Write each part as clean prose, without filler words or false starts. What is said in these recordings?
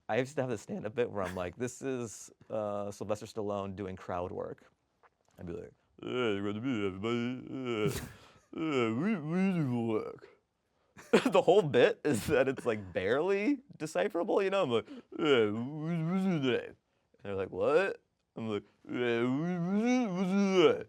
I used to have this stand-up bit where I'm like, this is Sylvester Stallone doing crowd work. I'd be like, hey, good to meet everybody. We do work. The whole bit is that it's like barely decipherable, you know? I'm like, hey, what's your name? And they're like, what? I'm like, hey, what's your name?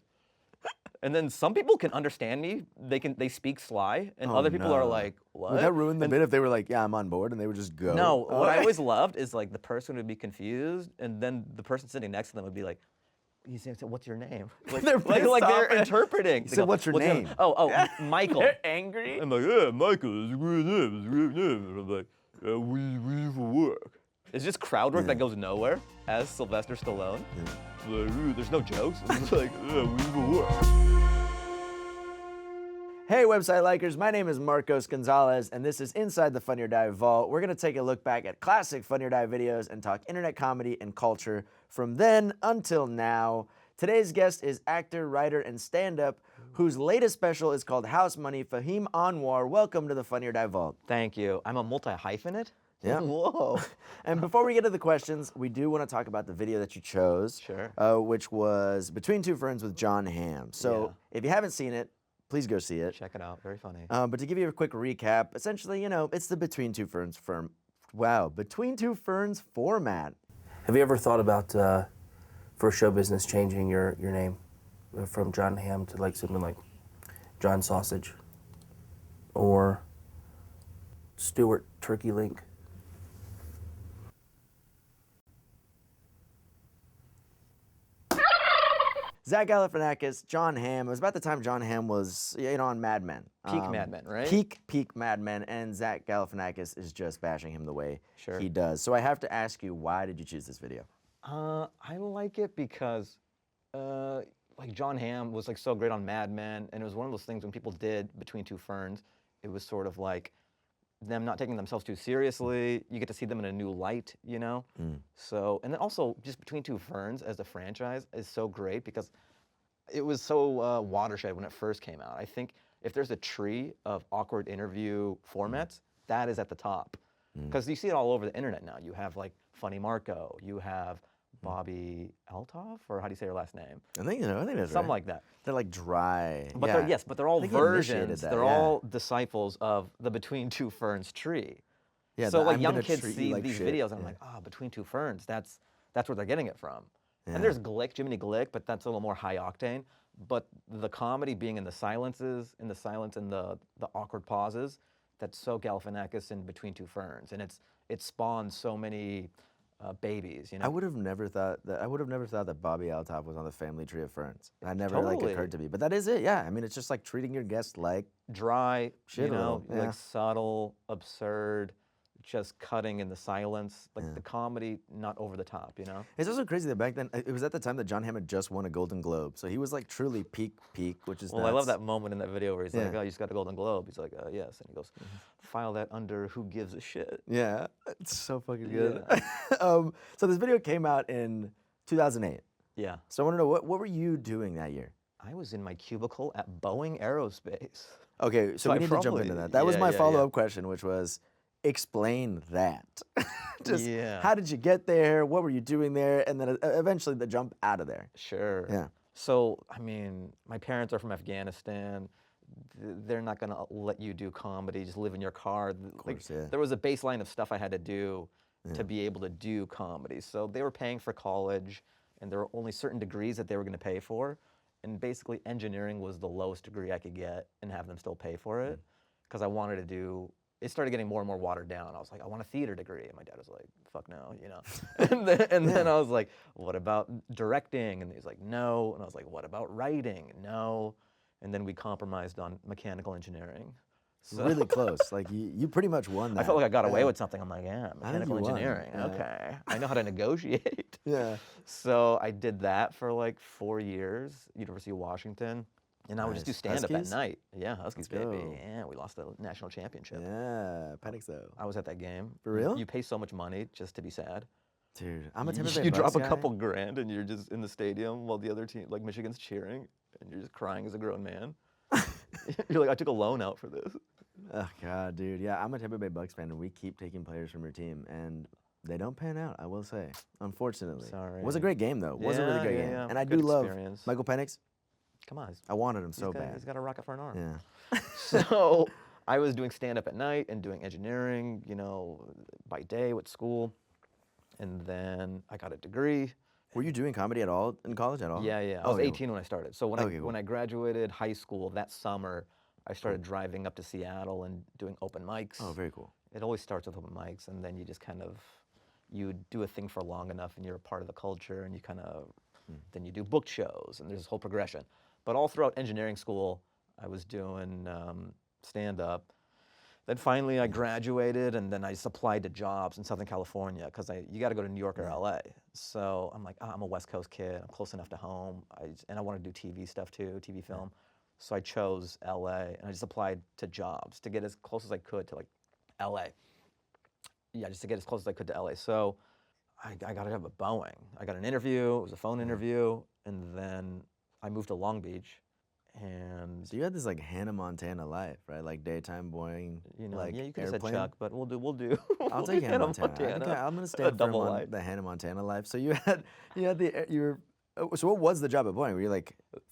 And then some people can understand me. They speak sly, and other people are like, "What?" Would that ruin the bit if they were like, "Yeah, I'm on board," and they would just go? No. What I always loved is like the person would be confused, and then the person sitting next to them would be like, "You say, what's your name?" Like they're interpreting. He said, "What's your name?" Oh, Michael. They're angry. I'm like, "Yeah, Michael. It's a great name. It's a great name." And I'm like, "We do for work." It's just crowd work that goes nowhere. As Sylvester Stallone, like, there's no jokes. It's like, "Yeah, we do for work." Hey, website likers, my name is Marcos González, and this is Inside the Funny or Die Vault. We're going to take a look back at classic Funny or Die videos and talk internet comedy and culture from then until now. Today's guest is actor, writer, and stand-up, whose latest special is called House Money, Fahim Anwar. Welcome to the Funny or Die Vault. Thank you. I'm a multi-hyphenate? Yeah. Whoa. And before we get to the questions, we do want to talk about the video that you chose, Sure. Which was Between Two Ferns with Jon Hamm. So if you haven't seen it, please go see it. Check it out. Very funny. But to give you a quick recap, essentially, you know, it's the Between Two Ferns Between Two Ferns format. Have you ever thought about, for show business, changing your name from Jon Hamm to like something like John Sausage or Stuart Turkey Link? Zach Galifianakis, Jon Hamm. It was about the time Jon Hamm was, you know, on Mad Men. Peak Mad Men, right? Peak Mad Men, and Zach Galifianakis is just bashing him the way Sure. he does. So I have to ask you, why did you choose this video? I like it because, like Jon Hamm was like so great on Mad Men, and it was one of those things when people did Between Two Ferns, it was sort of like them not taking themselves too seriously. You get to see them in a new light, you know? So, and then also just Between Two Ferns as a franchise is so great because it was so watershed when it first came out. I think if there's a tree of awkward interview formats, that is at the top. Because you see it all over the internet now. You have like Funny Marco, you have Bobby Altoff, or how do you say her last name? I think that's Something right. like that. They're like dry. But yeah. they're all I think he initiated versions. that, They're yeah. all disciples of the Between Two Ferns tree. Yeah, So the like I'm young gonna kids treat you see like these shit. videos and I'm like, Between Two Ferns, that's where they're getting it from. And there's Glick, Jiminy Glick, but that's a little more high octane. But the comedy being in the silences, in the silence and the awkward pauses, that's so Galifianakis in Between Two Ferns. And it spawns so many babies, you know? I would have never thought that Bobby Altoff was on the family tree of ferns. That never Totally. like occurred to me. But that is it, yeah. I mean, it's just like treating your guest like Dry, Shit you a know, little, yeah. like subtle, absurd, just cutting in the silence, like the comedy, not over the top, you know? It's also crazy that back then, it was at the time that Jon Hamm had just won a Golden Globe. So he was like truly peak, which is Well, nuts. I love that moment in that video where he's like, Yeah. oh, you just got a Golden Globe. He's like, yes. And he goes, file that under Who Gives a Shit. Yeah, it's so fucking good. So this video came out in 2008. Yeah. So I want to know, what were you doing that year? I was in my cubicle at Boeing Aerospace. Okay, so I we need to jump probably- into that. That was yeah, my yeah, follow-up question, which was, explain that. Just Yeah. how did you get there? What were you doing there? And then eventually the jump out of there. Sure. Yeah. So, I mean, my parents are from Afghanistan. They're not going to let you do comedy, just live in your car. course, yeah. There was a baseline of stuff I had to do to be able to do comedy. So they were paying for college, and there were only certain degrees that they were going to pay for. And basically, engineering was the lowest degree I could get and have them still pay for it. Because I wanted to do, it started getting more and more watered down. I was like, I want a theater degree. And my dad was like, fuck no, you know. and then I was like, what about directing? And he's like, no. And I was like, what about writing? No. And then we compromised on mechanical engineering. So Really close. Like you pretty much won that. I felt like I got away with something. I'm like, yeah, I think you mechanical won. engineering. Yeah. Okay. I know how to negotiate. Yeah. So I did that for like 4 years, University of Washington. And I would just do Nice. stand-up at Huskies? night. Yeah, Huskies, Let's baby. go. Yeah, we lost the national championship. Yeah, Panic though. I was at that game. For real? You pay so much money just to be sad. Dude, I'm a You, Tampa Bay you Bucks drop a guy. couple grand and you're just in the stadium while the other team, like Michigan's cheering, and you're just crying as a grown man. You're like, I took a loan out for this. Oh God, dude. Yeah, I'm a Tampa Bay Bucks fan, and we keep taking players from your team. And They don't pan out, I will say, unfortunately. Sorry. It was a great game, though. It was a really Yeah, great yeah, game. yeah. And I Good do love experience. Michael Penix. Come on. I wanted him so He's bad. got a rocket for an arm. Yeah. So I was doing stand-up at night and doing engineering, by day with school. And then I got a degree. Were you doing comedy at all in college at all? Yeah, yeah. I Oh, was okay. 18 when I started. So when I graduated high school that summer, I started driving up to Seattle and doing open mics. Oh, very cool. It always starts with open mics, and then you just you do a thing for long enough, and you're a part of the culture, and you then you do booked shows, and there's this whole progression. But all throughout engineering school, I was doing stand-up. Then finally I graduated, and then I just applied to jobs in Southern California, because you got to go to New York or LA. So I'm like, I'm a West Coast kid, I'm close enough to home, and I want to do TV stuff too, TV film. So I chose LA, and I just applied to jobs to get as close as I could to LA. Yeah, just to get as close as I could to LA. So I got a job at Boeing. I got an interview, it was a phone interview, and then I moved to Long Beach. And So you had this Hannah Montana life, right? Like daytime Boeing, yeah, you could have said airplane. Chuck, but we'll do. I'll take Hannah Montana. I'm gonna stand firm double on life. the Hannah Montana life. So you were. So what was the job at Boeing? Were you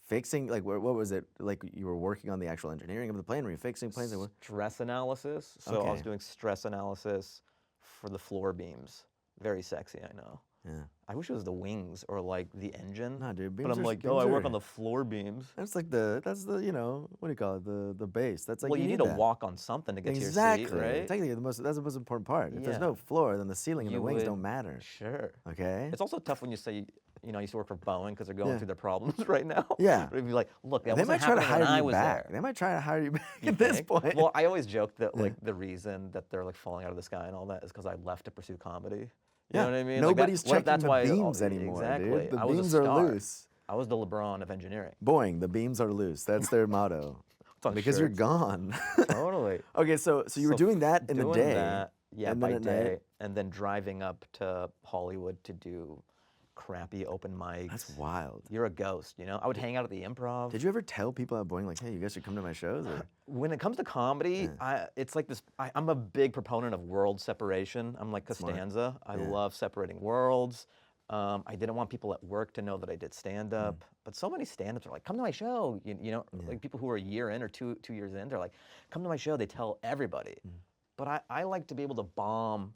fixing? What was it? You were working on the actual engineering of the plane? Were you fixing planes? Stress analysis. So I was doing stress analysis for the floor beams. Very sexy, I know. Yeah. I wish it was the wings or the engine. Nah, dude. But I'm I work on the floor beams. That's that's the what do you call it? The base. That's Well, you need to walk on something to get to your seat, right? Technically, that's the most important part. If there's Yeah. no floor, then the ceiling and You the wings would- don't matter. Sure. Okay. It's also tough when you say, I used to work for Boeing because they're going through their problems right now. Yeah. It'd be like, look, that They wasn't might try to happening when hire I you was back. there. They might try to hire you back You at this think? point. Well, I always joke that the reason that they're falling out of the sky and all that is because I left to pursue comedy. You know what I mean? Nobody's checking that's the why, beams anymore, exactly. dude. The I was a beams are star. loose. I was the LeBron of engineering. Boeing, the beams are loose. That's their motto. on Because you're shirts. gone. Totally. Okay, so you were doing that in the Doing day. that, yeah, and by then at day, night. and then driving up to Hollywood to do crappy open mics. That's wild. You're a ghost, I would hang out at the Improv. Did you ever tell people at Boeing hey, you guys should come to my shows? Or? When it comes to comedy, it's like this. I'm a big proponent of world separation. I'm like Costanza. I love separating worlds. I didn't want people at work to know that I did stand-up, but so many stand-ups are like, come to my show. Like people who are a year in or two years in, they're like, come to my show. They tell everybody. But I like to be able to bomb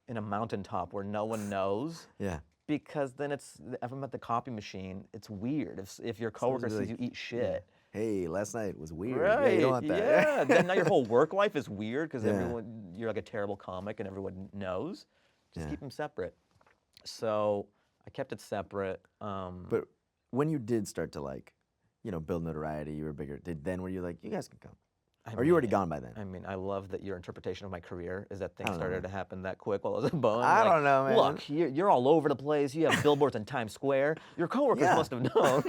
in a mountaintop where no one knows. Yeah. Because then if I'm at the copy machine, it's weird. If your coworker sees you eat shit. Hey, last night was weird. Right. Yeah, you don't want that. Yeah. Then now your whole work life is weird because you're like a terrible comic and everyone knows. Just keep them separate. So I kept it separate. But when you did start to build notoriety, you were bigger. Were you like, you guys can come? Or you already gone by then? I mean, I love that your interpretation of my career is that things started to happen that quick while I was at Boeing. I don't know, man. Look, you're all over the place. You have billboards in Times Square. Your coworkers must have known.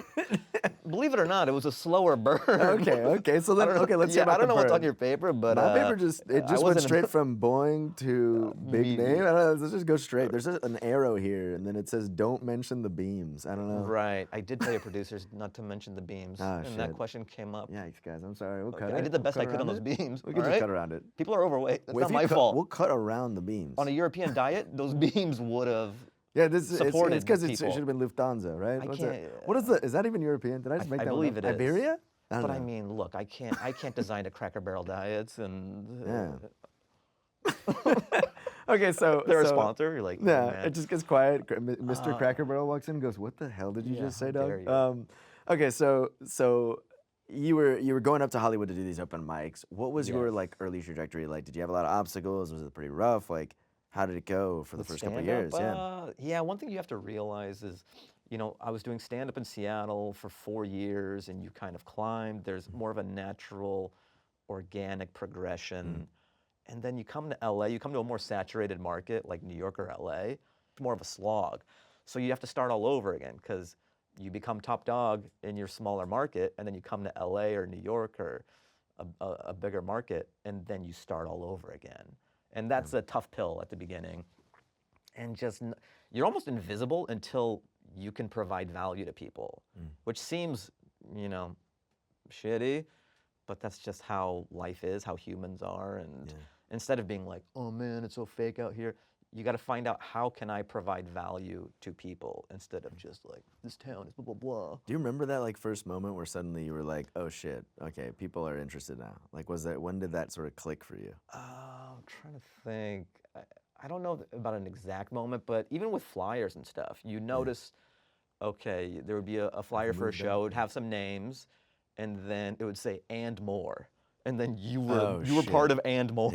Believe it or not, it was a slower burn. Okay. So then, let's hear about I don't the know what's burn. on your paper, but My paper just went wasn't- straight from Boeing to big me- name. I don't know. Let's just go straight. There's an arrow here, and then it says, "Don't mention the beams." I don't know. Right. I did tell your producers not to mention the beams, Oh, and that shit. question came up. Yikes, guys. I'm sorry. We'll cut it. I did the best We'll I cut could on around those it. beams. We can all just right? cut around it. People are overweight. That's Well, not if my you cut- fault. We'll cut around the beams. On a European diet, those beams would have. Yeah, this supported it's because it people. should have been Lufthansa, right? I What's can't- that? What is that even European? Did I just make I that believe one it up? is. Iberia? I don't But I know. mean, look, I can't design a Cracker Barrel diets and. Okay, so They're a so- sponsor. You're like, Yeah, oh, man. it just gets quiet. Mr. Cracker Barrel walks in and goes, "What the hell did you Yeah, just say, how dog?" dare you. Okay, so you were going up to Hollywood to do these open mics. What was your Yes. early trajectory like? Did you have a lot of obstacles? Was it pretty rough? How did it go for the first couple of years? Yeah, one thing you have to realize is, I was doing stand-up in Seattle for 4 years, and you kind of climbed. There's more of a natural, organic progression. And then you come to LA, you come to a more saturated market like New York or LA, it's more of a slog. So you have to start all over again because you become top dog in your smaller market, and then you come to LA or New York or a bigger market, and then you start all over again. And that's a tough pill at the beginning. And you're almost invisible until you can provide value to people, which seems, shitty, but that's just how life is, how humans are. And instead of being like, oh man, it's so fake out here, you got to find out how can I provide value to people instead of just like this town is blah blah blah. Do you remember that like first moment where suddenly you were like, oh shit, okay, people are interested now? Like, when did that sort of click for you? I'm trying to think. I don't know about an exact moment, but even with flyers and stuff, you notice, okay, there would be a flyer for a show, it would have some names, and then it would say "and more," and then you were part of "and more."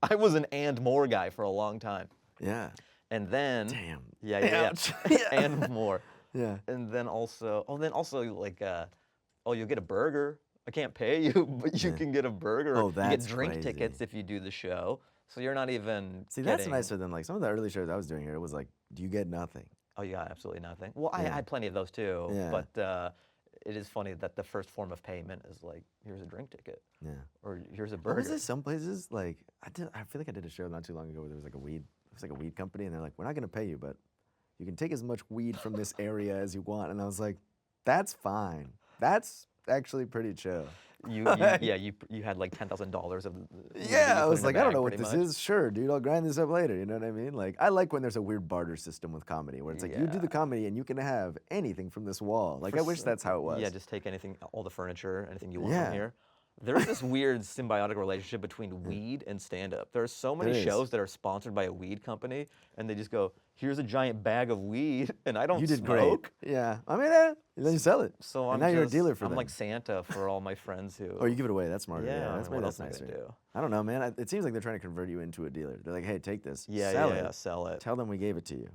Yeah. I was an "and more" guy for a long time, Yeah. and then Damn. yeah, Yeah. and more, Yeah. and then also like you'll get a burger. I can't pay you, but you can get a burger. Oh, you that's get drink crazy. tickets if you do the show. So you're not even See, that's getting, nicer than like some of the early shows I was doing here. It was like, do you get nothing? Oh, you got absolutely nothing. Well, I Yeah. had plenty of those too, Yeah. but it is funny that the first form of payment is like, here's a drink ticket, Yeah. or here's a What burger. was it? Some places like I feel like I did a show not too long ago where there was like a weed company, and they're like, we're not gonna pay you, but you can take as much weed from this area as you want. And I was like, that's fine. That's actually pretty chill. You had like $10,000 of. Yeah, I was like, I don't know what this is. Sure, dude, I'll grind this up later. You know what I mean? Like, I like when there's a weird barter system with comedy where it's like, you do the comedy and you can have anything from this wall. Like, I wish that's how it was. Yeah, just take anything, all the furniture, anything you want Yeah. from here. There's this weird symbiotic relationship between weed and stand-up. There are so many There is. shows that are sponsored by a weed company, and they just go, "Here's a giant bag of weed," and I don't You did smoke. great. Yeah, I mean, then you sell it. So and now you're a dealer for I'm them. like Santa for all my friends who. Oh, you give it away. That's smarter. Yeah, That's what that's else am I gonna nicer. do? I don't know, man. It seems like they're trying to convert you into a dealer. They're like, hey, take this. Yeah, sell yeah, it. sell it. Tell them we gave it to you.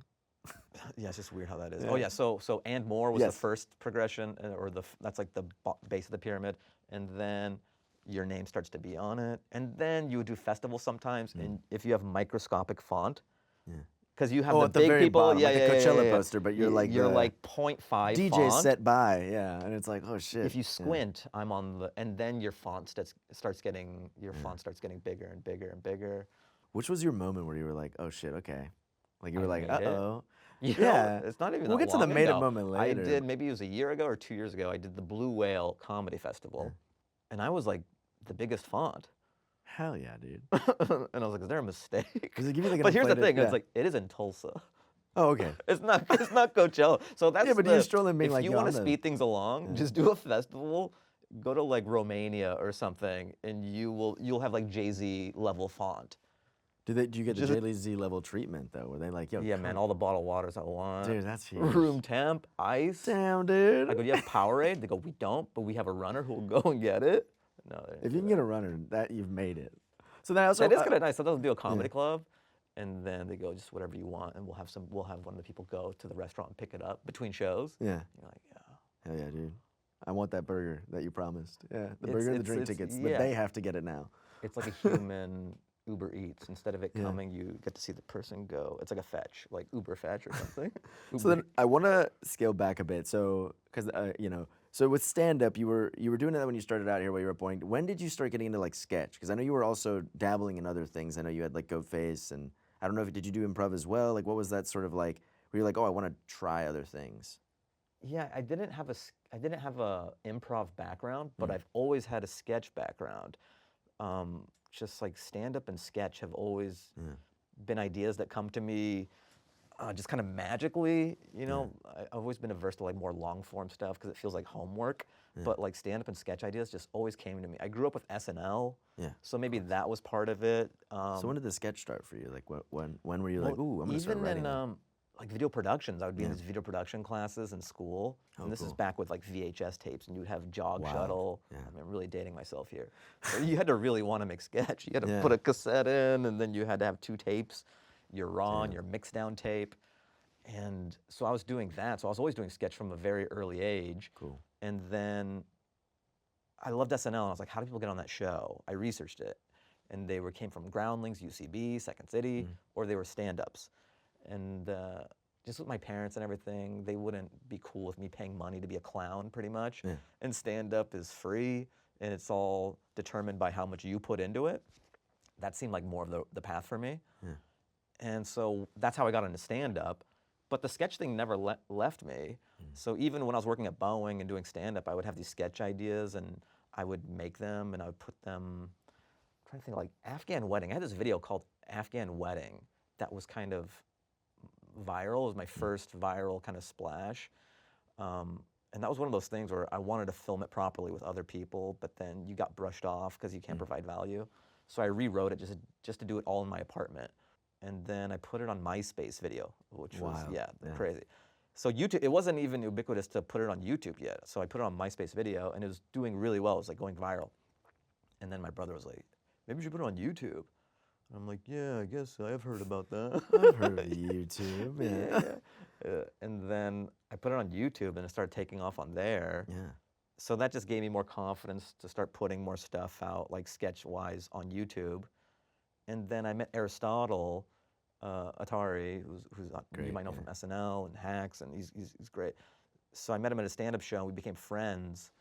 Yeah, it's just weird how that is. Yeah. Oh yeah, so and more was Yes. the first progression, or that's like the base of the pyramid, and then your name starts to be on it, and then you would do festivals sometimes, and if you have microscopic font, because you have the at the big very people, bottom, yeah, like yeah, the Coachella yeah, yeah. poster, but you're like the 0.5 DJ font. set by, yeah, and it's like, oh shit. If you Yeah. squint, I'm on the, and then your font starts getting bigger and bigger and bigger. Which was your moment where you were like, oh shit, okay, like you were like, made it. uh-oh. You Yeah. know, it's not even We'll that get to the long made it ago. moment later. I did, maybe it was a year ago or 2 years ago, I did the Blue Whale Comedy Festival, and I was like the biggest font. Hell yeah, dude. And I was like, is there a mistake? Does it give you like an But here's the inflated- thing, yeah. it's like, it is in Tulsa. Oh, okay. It's not Coachella. So that's Yeah, but you're strolling being if like, you yo, want I'm to the- speed things along, just do a festival, go to like Romania or something, and you'll have like Jay-Z level font. Do you get the Just- Jay-Z level treatment though? Were they like, yo, Yeah, man, all the bottled waters I want. dude, that's huge. Room temp, ice. Damn, dude. I go, do you have Powerade? They go, we don't, but we have a runner who will go and get it. No, they didn't If do you can that. get a runner, that you've made it. So then I also That is kind of nice. Sometimes we'll do a comedy club, and then they go, just whatever you want, and we'll have one of the people go to the restaurant and pick it up between shows. Yeah. You're like, yeah. Hell yeah, dude. I want that burger that you promised. Yeah, the It's- burger and the it's- drink it's- tickets, yeah. but they have to get it now. It's like a human Uber Eats. Instead of it Yeah. coming, you get to see the person go. It's like a fetch, like Uber fetch or something. So then I want to scale back a bit. So, because so with stand up, you were doing that when you started out here while you were at Boeing. When did you start getting into like sketch? Because I know you were also dabbling in other things. I know you had like Goatface, and I don't know did you do improv as well? Like, what was that sort of like? Were you like, oh, I want to try other things? Yeah, I didn't have a improv background, but I've always had a sketch background. Just like stand up and sketch have always been ideas that come to me just kind of magically. You know, I've always been averse to like more long form stuff because it feels like homework. But like stand up and sketch ideas just always came to me. I grew up with SNL, so maybe that was part of it. So when did the sketch start for you? Like, when were you like, ooh, I'm gonna start even writing? in like video productions, I would be in these video production classes in school, and this is back with like VHS tapes, and you'd have Jog Shuttle. Yeah. I mean, I'm really dating myself here. But you had to really want to make sketch. You had to Yeah. put a cassette in, and then you had to have 2 tapes, your raw and your mixed down tape. And so I was doing that. So I was always doing sketch from a very early age. Cool. And then I loved SNL, and I was like, how do people get on that show? I researched it, and they came from Groundlings, UCB, Second City, or they were stand-ups. And just with my parents and everything, they wouldn't be cool with me paying money to be a clown, pretty much. Yeah. And stand-up is free, and it's all determined by how much you put into it. That seemed like more of the path for me. Yeah. And so that's how I got into stand-up. But the sketch thing never left me. So even when I was working at Boeing and doing stand-up, I would have these sketch ideas, and I would make them, and I would put them, I'm trying to think, like Afghan Wedding. I had this video called Afghan Wedding, that was kind of viral. It was my first viral kind of splash. And that was one of those things where I wanted to film it properly with other people, but then you got brushed off because you can't provide value. So I rewrote it just to do it all in my apartment. And then I put it on MySpace video, which was, crazy. So YouTube, it wasn't even ubiquitous to put it on YouTube yet. So I put it on MySpace video, and it was doing really well. It was like going viral. And then my brother was like, maybe you should put it on YouTube. And I'm like, yeah, I guess I've heard about that. I've heard of YouTube, and then I put it on YouTube, and it started taking off on there. Yeah. So that just gave me more confidence to start putting more stuff out, like sketch-wise, on YouTube. And then I met Aristotle, Atari, who's Great, you might know from SNL and Hacks, and he's great. So I met him at a stand-up show, and we became friends.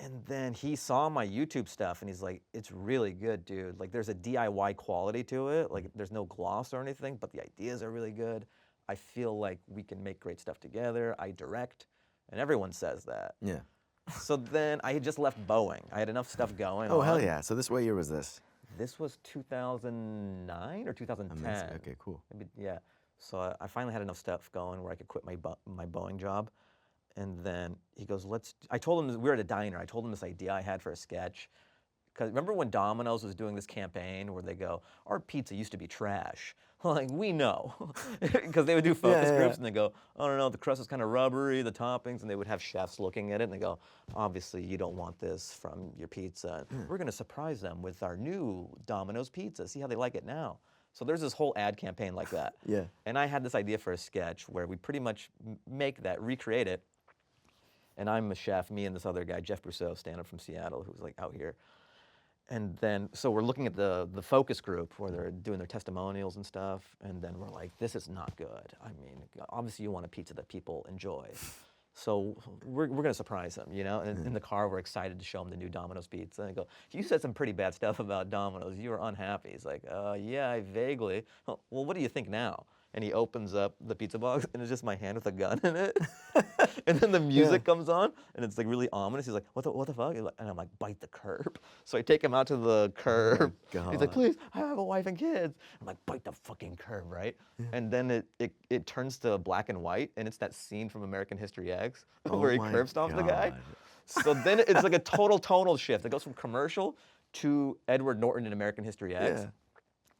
And then he saw my YouTube stuff, and he's like, it's really good, dude. Like, there's a DIY quality to it. Like, there's no gloss or anything, but the ideas are really good. I feel like we can make great stuff together. I direct, and everyone says that. Yeah. So then I had just left Boeing. I had enough stuff going on. Oh, hell yeah. So what year was this? This was 2009 or 2010. Amazing. Okay, cool. Maybe, yeah. So I finally had enough stuff going where I could quit my Boeing job. And then he goes, I told him, we were at a diner. I told him this idea I had for a sketch. Because remember when Dominos was doing this campaign where they go, our pizza used to be trash. Like, we know. Because they would do focus groups and they go, I don't know, the crust is kind of rubbery, the toppings, and they would have chefs looking at it and they go, obviously you don't want this from your pizza. We're going to surprise them with our new Domino's pizza. See how they like it now. So there's this whole ad campaign like that. Yeah. And I had this idea for a sketch where we pretty much make that, recreate it. And I'm a chef, me and this other guy, Jeff Brousseau, stand-up from Seattle, who's like out here. And then, so we're looking at the focus group where they're doing their testimonials and stuff, and then we're like, this is not good. I mean, obviously you want a pizza that people enjoy. So we're gonna surprise them, you know? And in the car, we're excited to show them the new Domino's pizza. And I go, you said some pretty bad stuff about Domino's. You were unhappy. He's like, yeah, I vaguely. Oh, well, what do you think now? And he opens up the pizza box, and it's just my hand with a gun in it. And then the music comes on, and it's like really ominous. He's like, what the fuck? And I'm like, bite the curb. So I take him out to the curb. Oh He's like, please, I have a wife and kids. I'm like, bite the fucking curb, right? And then it turns to black and white, and it's that scene from American History X where he curb stomps the guy. So then it's like a total shift. It goes from commercial to Edward Norton in American History X. Yeah.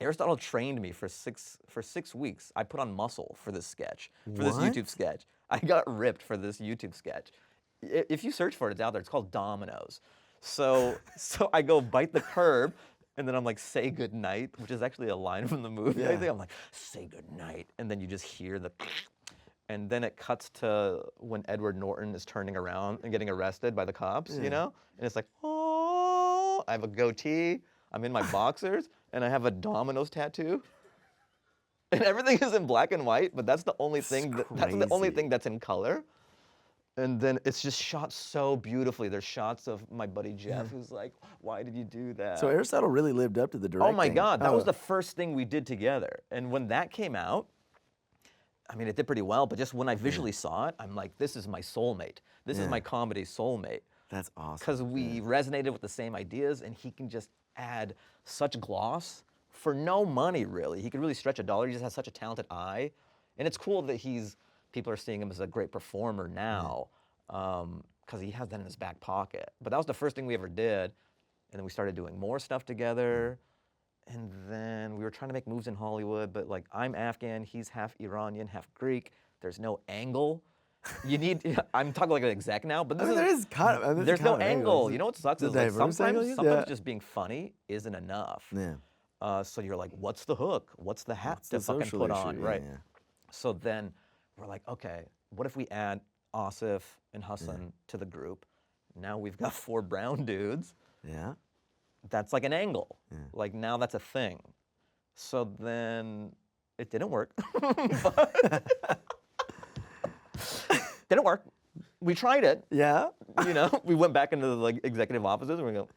Aristotle trained me for 6 weeks. I put on muscle for this sketch, for this What? YouTube sketch. I got ripped for this YouTube sketch. If you search for it, it's out there. It's called Dominos. So I go bite the curb, and then I'm like, say good night, which is actually a line from the movie. I think I'm like, say good night, and then you just hear the, and then it cuts to when Edward Norton is turning around and getting arrested by the cops, you know? And it's like, oh, I have a goatee. I'm in my boxers, and I have a Domino's tattoo. And everything is in black and white, but that's the only thing that's the only thing that's in color. And then it's just shot so beautifully. There's shots of my buddy Jeff, who's like, why did you do that? So Aristotle really lived up to the directing. Oh my God, that was the first thing we did together. And when that came out, I mean, it did pretty well, but just when I visually saw it, I'm like, this is my soulmate. This is my comedy soulmate. That's awesome. Because we resonated with the same ideas, and he can just add such gloss for no money, really. He could really stretch a dollar. He just has such a talented eye. And it's cool that people are seeing him as a great performer now, because he has that in his back pocket. But that was the first thing we ever did. And then we started doing more stuff together. And then we were trying to make moves in Hollywood, but like, I'm Afghan, he's half Iranian, half Greek. There's no angle. You need, I'm talking like an exec now, but there's no angle. You know what sucks is like sometimes yeah. just being funny isn't enough. Yeah. So you're like, what's the hook? What's the hat What's to the fucking social put issue? on, Yeah, right? yeah. So then we're like, okay, what if we add Asif and Hassan to the group? Now we've got 4 brown dudes. Yeah. That's like an angle. Like now that's a thing. So then it didn't work. Didn't work. We tried it. Yeah. You know, we went back into the like executive offices and we go,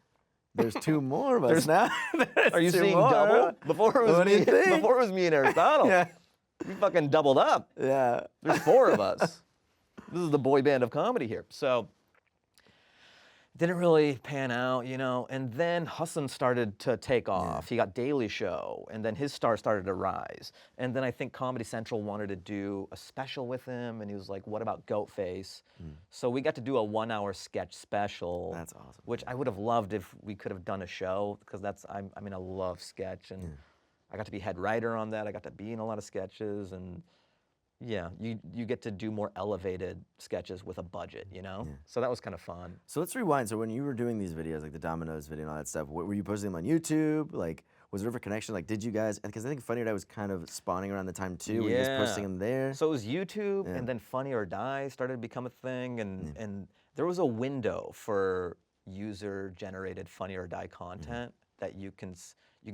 There's 2 more of us now. are you Two seeing more. double? Before it was What do you me. think? Before it was me and Aristotle. Yeah. We fucking doubled up. Yeah. There's 4 of us. This is the boy band of comedy here. So didn't really pan out, you know. And then Hassan started to take off. He got Daily Show, and then his star started to rise. And then I think Comedy Central wanted to do a special with him, and he was like, "What about Goatface?" So we got to do a 1-hour sketch special. That's awesome. Which I would have loved if we could have done a show, because I mean, I love sketch, and I got to be head writer on that. I got to be in a lot of sketches, and yeah, you get to do more elevated sketches with a budget, you know? So that was kind of fun. So let's rewind. So when you were doing these videos, like the Dominos video and all that stuff, were you posting them on YouTube? Like, was there ever a connection? Like, did you guys, because I think Funny or Die was kind of spawning around the time too. Were you just posting them there? So it was YouTube, and then Funny or Die started to become a thing, and there was a window for user-generated Funny or Die content that you can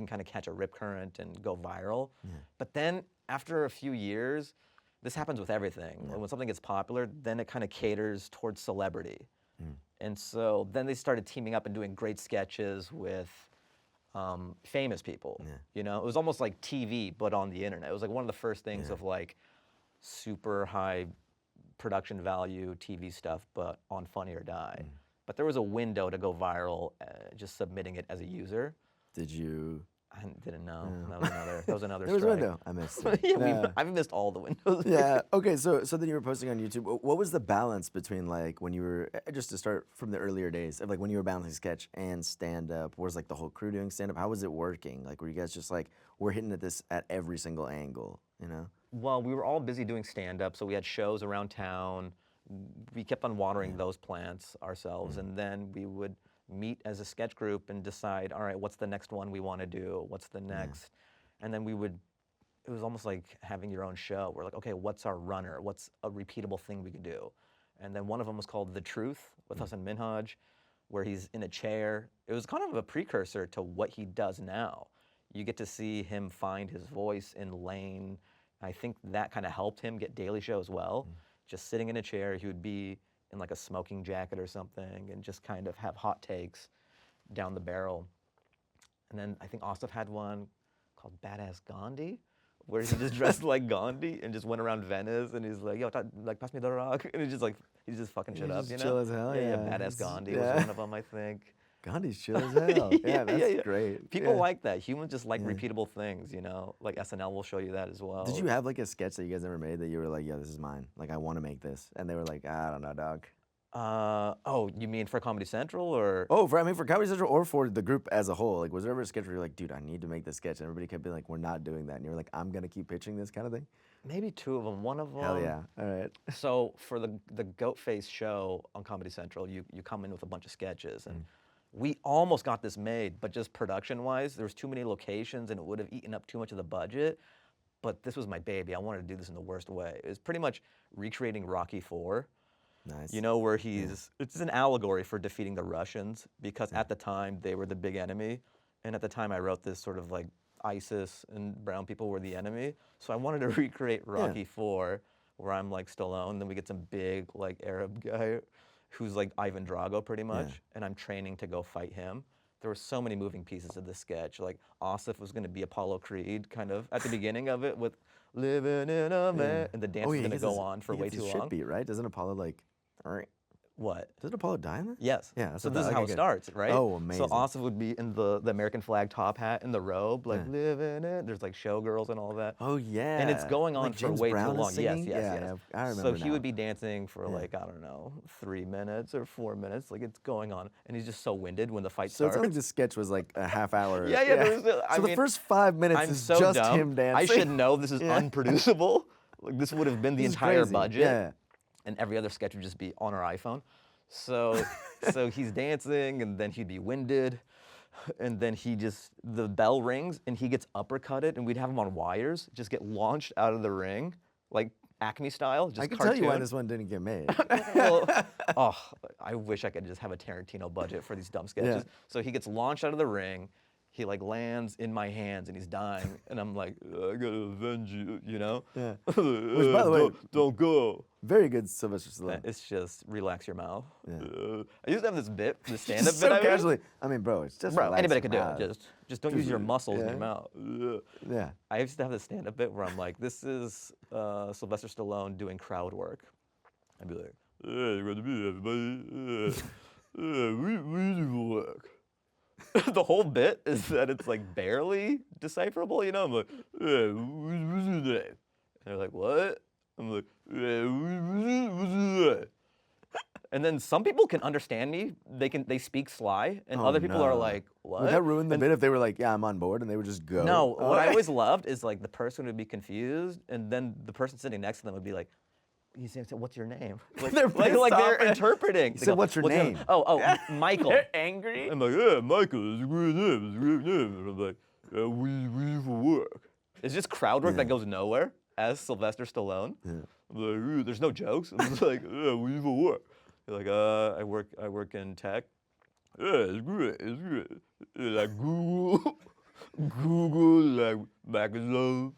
kind of catch a rip current and go viral. But then after a few years, this happens with everything. When something gets popular, then it kind of caters towards celebrity. And so then they started teaming up and doing great sketches with famous people. You know, it was almost like TV, but on the internet. It was like one of the first things of like super high production value TV stuff, but on Funny or Die. But there was a window to go viral just submitting it as a user. Did you? I didn't know. That was another There was a strike. window. I missed it. I've missed all the windows. Yeah. Okay. So then you were posting on YouTube. What was the balance between like when you were just to start from the earlier days of like when you were balancing sketch and stand up? Was like the whole crew doing stand up? How was it working? Like were you guys just like we're hitting at this at every single angle? You know. Well, we were all busy doing stand up, so we had shows around town. We kept on watering those plants ourselves, and then we would meet as a sketch group and decide, all right, what's the next one we want to do? What's the next? And then it was almost like having your own show. We're like, okay, what's our runner? What's a repeatable thing we could do? And then one of them was called The Truth with Hassan Minhaj, where he's in a chair. It was kind of a precursor to what he does now. You get to see him find his voice in Lane. I think that kind of helped him get Daily Show as well. Just sitting in a chair, he would be in like a smoking jacket or something and just kind of have hot takes down the barrel. And then I think Asif had one called Badass Gandhi, where he just dressed like Gandhi and just went around Venice and he's like, yo, like pass me the rock. And he's just fucking shit up, you know? Chill as hell, yeah. Badass Gandhi was one of them, I think. Gandhi's chill as hell. That's great. People like that. Humans just like repeatable things, you know? Like SNL will show you that as well. Did you have like a sketch that you guys ever made that you were like, yeah, this is mine. Like I want to make this. And they were like, I don't know, dog. Oh, you mean for Comedy Central or? Oh, for Comedy Central or for the group as a whole. Like was there ever a sketch where you're like, dude, I need to make this sketch? And everybody kept being like, we're not doing that. And you're like, I'm going to keep pitching this kind of thing? Maybe two of them. One of them. Hell yeah. All right. So for the Goatface show on Comedy Central, you come in with a bunch of sketches and we almost got this made, but just production-wise, there was too many locations and it would have eaten up too much of the budget. But this was my baby. I wanted to do this in the worst way. It was pretty much recreating Rocky IV. Nice. You know, where it's an allegory for defeating the Russians because at the time they were the big enemy. And at the time I wrote this sort of like ISIS and brown people were the enemy. So I wanted to recreate Rocky IV where I'm like Stallone. Then we get some big like Arab guy who's like Ivan Drago pretty much, and I'm training to go fight him. There were so many moving pieces of this sketch. Like Asif was gonna be Apollo Creed kind of at the beginning of it with living in a man, and the dance was gonna go on for way too long. Shit beat, right? Doesn't Apollo like, what? Doesn't Apollo die in that? Yes. Yeah. So this is how it starts, right? Oh, amazing. So Asif would be in the American flag top hat and the robe, like living it. There's like showgirls and all that. Oh yeah. And it's going on like for James way Brown too long. is singing? Yes. I remember So he now. would be dancing for like, I don't know, 3 minutes or 4 minutes. Like it's going on. And he's just so winded when the fight So starts. it's like this sketch was like a half hour. I So mean, the first 5 minutes I'm is so just dumb. him dancing. I should know this is unproducible. Like this would have been the This is entire crazy. budget. Yeah. And every other sketch would just be on our iPhone. So he's dancing and then he'd be winded. And then the bell rings and he gets uppercutted and we'd have him on wires, just get launched out of the ring, like Acme style, just I can cartoon. tell you why this one didn't get made. Well, I wish I could just have a Tarantino budget for these dumb sketches. Yeah. So he gets launched out of the ring. He like lands in my hands and he's dying. And I'm like, I gotta avenge you, you know? Yeah. Which, by the way, don't go. Very good Sylvester Stallone. It's just relax your mouth. Yeah. I used to have this bit, the stand-up Just bit. so I made. casually. I mean, bro, it's just relax Anybody your could do mouth. it. Just don't use your muscles in Yeah. your mouth. Yeah. I used to have this stand-up bit where I'm like, this is Sylvester Stallone doing crowd work. I'd be like, hey, good to meet you, everybody. we do work. The whole bit is that it's like barely decipherable, you know? I'm like, yeah, what's your name? And they're like, what? I'm like, yeah, what's your name? And then some people can understand me. They speak sly, and Oh, other people are no. like, what? Would that ruin the bit if they were like, yeah, I'm on board, and they would just go? No, what I Okay. always loved is like the person would be confused, and then the person sitting next to them would be like, "You say, what's your name?" Like They're like pissed they're off. interpreting. You They said, go, "What's your name?" Oh, Michael. They're angry. I'm like, yeah, Michael, it's a great name, it's a great name. And I'm like, yeah, we for work. It's just crowd work that goes nowhere as Sylvester Stallone. Yeah. I'm like, there's no jokes. I'm just like, yeah, we for work. They're like, I work in tech. Yeah, it's great, it's great. Yeah, like Google, like Microsoft.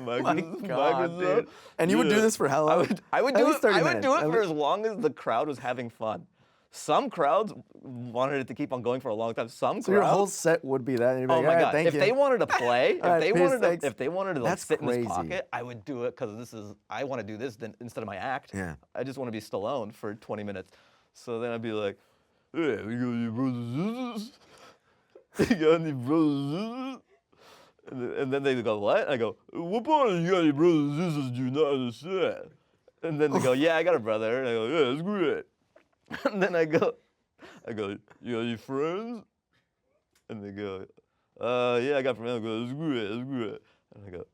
My God, dude. And you would do this for how long? I would At do least it. 30 I would minutes. do it for as long as the crowd was having fun. Some crowds wanted it to keep on going for a long time. Some So your whole crowds. set would be that, and you'd be Oh like, my all right, God! thank If you. they wanted to play, All right, peace, thanks. if they wanted to like That's sit in crazy. his pocket, I would do it because I want to do this instead of my act. Yeah. I just want to be Stallone for 20 minutes. So then I'd be like, "Hey, we got any brothers and sisters? You got any brothers and sisters?" And then they go, what? I go, what part of you got any brothers and sisters do you not understand? And then they go, yeah, I got a brother. And I go, yeah, that's great. And then I go, you got any friends? And they go, yeah, I got friends. I go, that's great, that's great. And I go,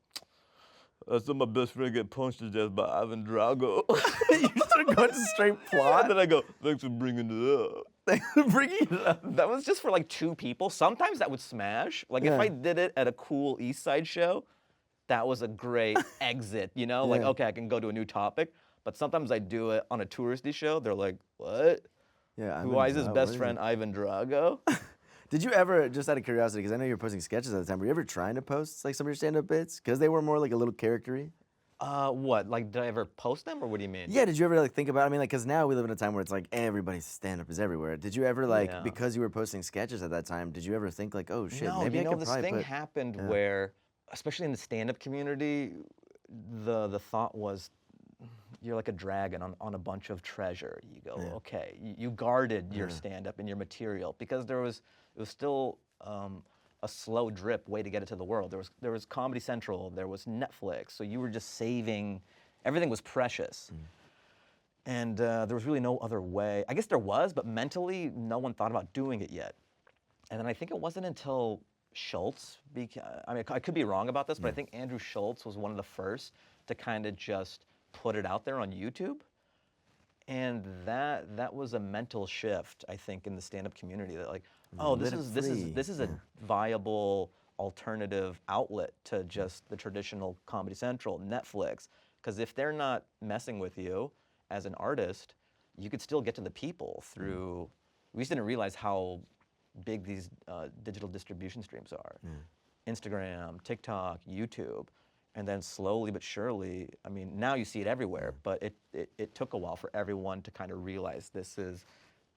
I saw my best friend get punched to death by Ivan Drago. You start going to straight And plot. then I go, thanks for bringing it up. Bringing it up. That was just for like 2 people. Sometimes that would smash. Like if Yeah. I did it at a cool East Side show, that was a great exit, you know? Like, Yeah. okay, I can go to a new topic. But sometimes I do it on a touristy show. They're like, what? Yeah. Why is his What best is friend it? Ivan Drago? Did you ever, just out of curiosity, because I know you were posting sketches at the time, were you ever trying to post like some of your stand-up bits? Because they were more like a little character-y? What? Like, did I ever post them or what do you mean? Yeah, did you ever like think about? I mean, like, because now we live in a time where it's like everybody's stand-up is everywhere. Did you ever like Yeah. because you were posting sketches at that time? Did you ever think like, oh shit, No, maybe you I know, could this probably thing put? happened yeah. where, especially in the stand-up community, the thought was, you're like a dragon on a bunch of treasure. You go, Yeah. okay, you guarded your stand-up and your material because it was still a slow drip way to get it to the world. There was Comedy Central, there was Netflix, so you were just saving, everything was precious. And there was really no other way. I guess there was, but mentally, no one thought about doing it yet. And then I think it wasn't until Schultz, I mean, I could be wrong about this, but I think Andrew Schultz was one of the first to kind of just put it out there on YouTube. And that was a mental shift, I think, in the stand-up community. That like, oh, Let it free. this is a viable alternative outlet to just the traditional Comedy Central, Netflix. Because if they're not messing with you as an artist, you could still get to the people through. We just didn't realize how big these digital distribution streams are. Instagram, TikTok, YouTube. And then slowly but surely, I mean, now you see it everywhere, but it took a while for everyone to kind of realize this is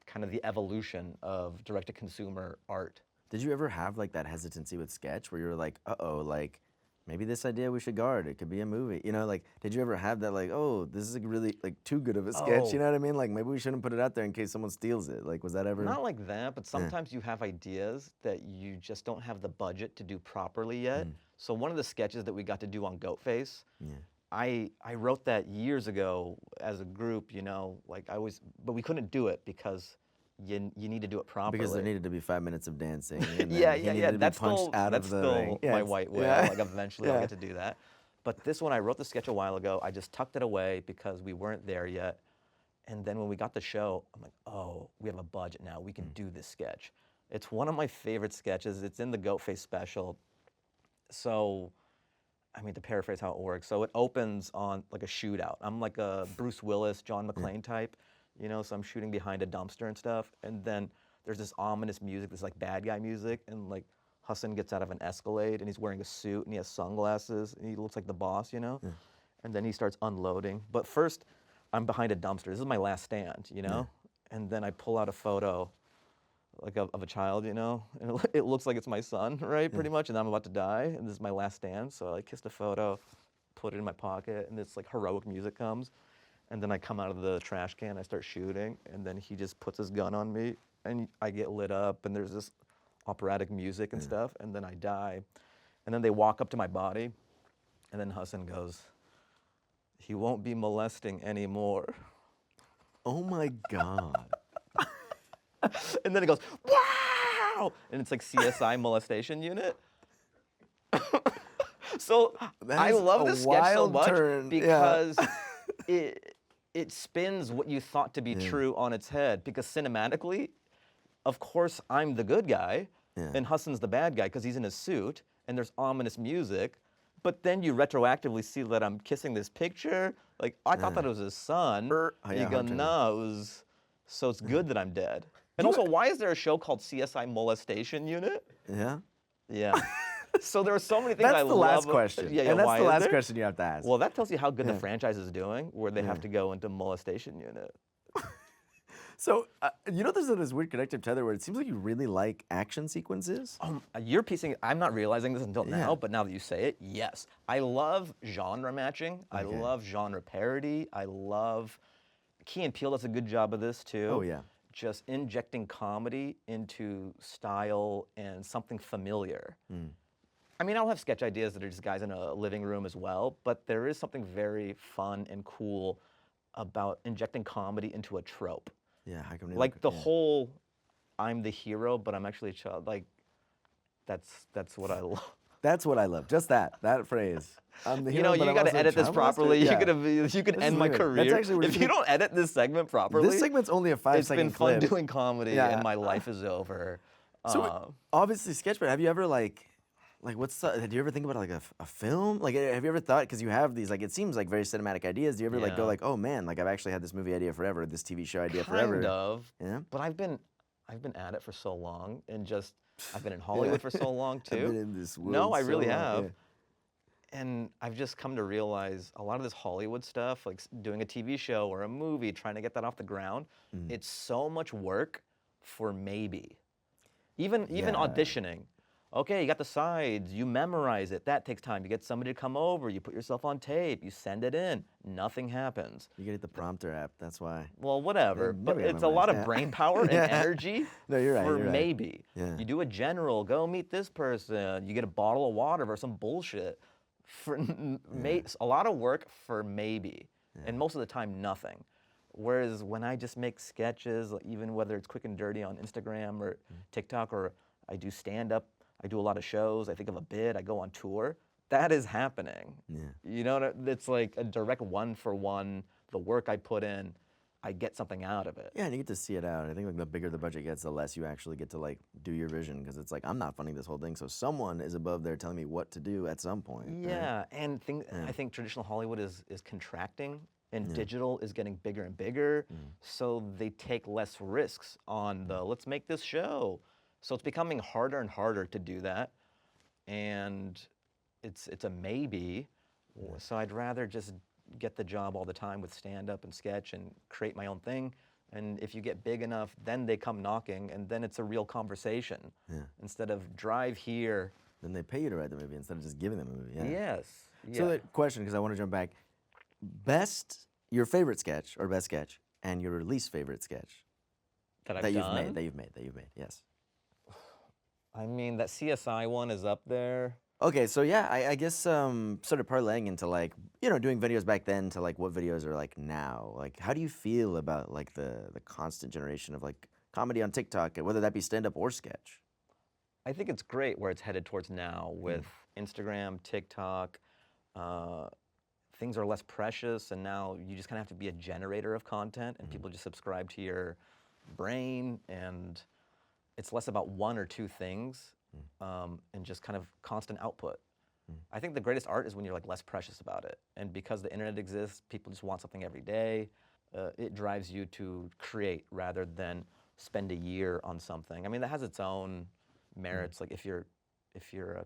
kind of the evolution of direct-to-consumer art. Did you ever have like that hesitancy with sketch where you were like, uh-oh, like maybe this idea we should guard, it could be a movie, you know, like did you ever have that like, oh, this is like really like too good of a sketch, Oh. you know what I mean? Like maybe we shouldn't put it out there in case someone steals it. Like was that ever? Not like that, but sometimes you have ideas that you just don't have the budget to do properly yet. So one of the sketches that we got to do on Goatface, I wrote that years ago as a group, you know, like but we couldn't do it because you need to do it properly. Because there needed to be 5 minutes of dancing. And Yeah, then he yeah, needed yeah. to be That's punched still out that's of the still ring. Yeah, my it's- white whale. yeah. Like eventually I'll Yeah. get to do that. But this one, I wrote the sketch a while ago. I just tucked it away because we weren't there yet. And then when we got the show, I'm like, oh, we have a budget now. We can do this sketch. It's one of my favorite sketches. It's in the Goatface special. So, I mean, to paraphrase how it works. So it opens on like a shootout. I'm like a Bruce Willis, John McClane type, you know, so I'm shooting behind a dumpster and stuff. And then there's this ominous music, this like bad guy music. And like Hassan gets out of an Escalade and he's wearing a suit and he has sunglasses and he looks like the boss, you know? And then he starts unloading. But first, I'm behind a dumpster. This is my last stand, you know? And then I pull out a photo like of a child, you know? And it looks like it's my son, right, pretty much, and I'm about to die, and this is my last stand, so I kissed a photo, put it in my pocket, and this like heroic music comes. And then I come out of the trash can, I start shooting, and then he just puts his gun on me, and I get lit up, and there's this operatic music and stuff, and then I die. And then they walk up to my body, and then Hassan goes, "He won't be molesting anymore." Oh my God. And then it goes, "Wow!" And it's like CSI molestation unit. So That I is love a this sketch so wild much turn, yeah. because it spins what you thought to be true on its head. Because cinematically, of course, I'm the good guy, and Hassan's the bad guy because he's in a suit, and there's ominous music. But then you retroactively see that I'm kissing this picture. Like, I thought that it was his son. And you go, no, it was, so it's good that I'm dead. And also, why is there a show called CSI Molestation Unit? Yeah. Yeah. So there are so many things I That's love. the last question. Yeah, and that's why the is last there? question you have to ask. Well, that tells you how good the franchise is doing, where they have to go into molestation unit. So, there's this weird connective tether where it seems like you really like action sequences. You're piecing, I'm not realizing this until now, Yeah. but now that you say it, yes. I love genre matching. I love genre parody. I love, Key and Peele does a good job of this too. Oh, yeah. Just injecting comedy into style and something familiar. I mean, I'll have sketch ideas that are just guys in a living room as well, but there is something very fun and cool about injecting comedy into a trope. Yeah, how come Like the whole, I'm the hero, but I'm actually a child. Like, that's what I love. That's what I love. Just that phrase. I'm the You hero, know, but you I'm got also to a edit this child molester? properly. Yeah. You could This end is my weird. career. That's actually weird. If you don't edit this segment properly, This segment's only a 5 it's second been fun clip. doing comedy, Yeah. and my life is over. So obviously sketch, but have you ever like what's do you ever think about like a film? Like have you ever thought, because you have these, like it seems like very cinematic ideas, do you ever like go Yeah. like, oh man, like I've actually had this movie idea forever, this TV show idea Kind forever? of. Yeah. But I've been at it for so long, and just I've been in Hollywood for so long too. I've been in this world No, I so really long, have. yeah. And I've just come to realize a lot of this Hollywood stuff, like doing a TV show or a movie, trying to get that off the ground, it's so much work for maybe. Even auditioning. Okay, you got the sides, you memorize it, that takes time. You get somebody to come over, you put yourself on tape, you send it in, nothing happens. You get the prompter app, that's why. Well, whatever, Yeah, but never it's a lot of memorized, yeah. brain power and Yeah. energy No, you're right, for you're right. maybe. Yeah. You do a general, go meet this person, you get a bottle of water or some bullshit. For a lot of work for maybe, and most of the time nothing. Whereas when I just make sketches, even whether it's quick and dirty on Instagram or TikTok, or I do stand-up, I do a lot of shows, I think of a bit, I go on tour, that is happening. Yeah. You know, it's like a direct one-for-one, the work I put in, I get something out of it. Yeah, and you get to see it out. I think like the bigger the budget gets, the less you actually get to like do your vision, because it's like I'm not funding this whole thing, so someone is above there telling me what to do at some point. right? Yeah, and I think traditional Hollywood is contracting, and digital is getting bigger and bigger, so they take less risks on the let's make this show. So it's becoming harder and harder to do that, and it's a maybe. So I'd rather just get the job all the time with stand-up and sketch and create my own thing. And if you get big enough, then they come knocking, and then it's a real conversation. Instead of drive here. Then they pay you to write the movie instead of just giving them a movie. Yeah. Yes. So yeah. the question, because I want to jump back, your favorite sketch or best sketch, and your least favorite sketch that I've that done. you've made. Yes. I mean, that CSI one is up there. Okay, so yeah, I guess sort of parlaying into like, doing videos back then to like what videos are like now. Like, how do you feel about like the constant generation of like comedy on TikTok, whether that be stand-up or sketch? I think it's great where it's headed towards now with Instagram, TikTok. Things are less precious, and now you just kind of have to be a generator of content, and people just subscribe to your brain, and it's less about one or two things. And just kind of constant output. I think the greatest art is when you're like less precious about it. And because the internet exists, people just want something every day. It drives you to create rather than spend a year on something. I mean, that has its own merits. Like if you're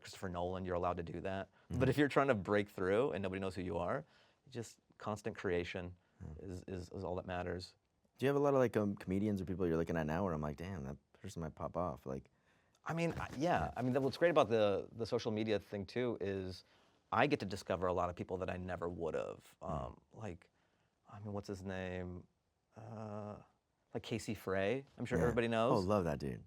Christopher Nolan, you're allowed to do that. But if you're trying to break through and nobody knows who you are, just constant creation is all that matters. Do you have a lot of like comedians or people you're looking at now where I'm like, damn, that person might pop off? Like, I mean, yeah. I mean, what's great about the social media thing too is I get to discover a lot of people that I never would have. Like, mean, what's his name? Like Casey Frey. I'm sure Yeah. everybody Oh, knows. love that dude.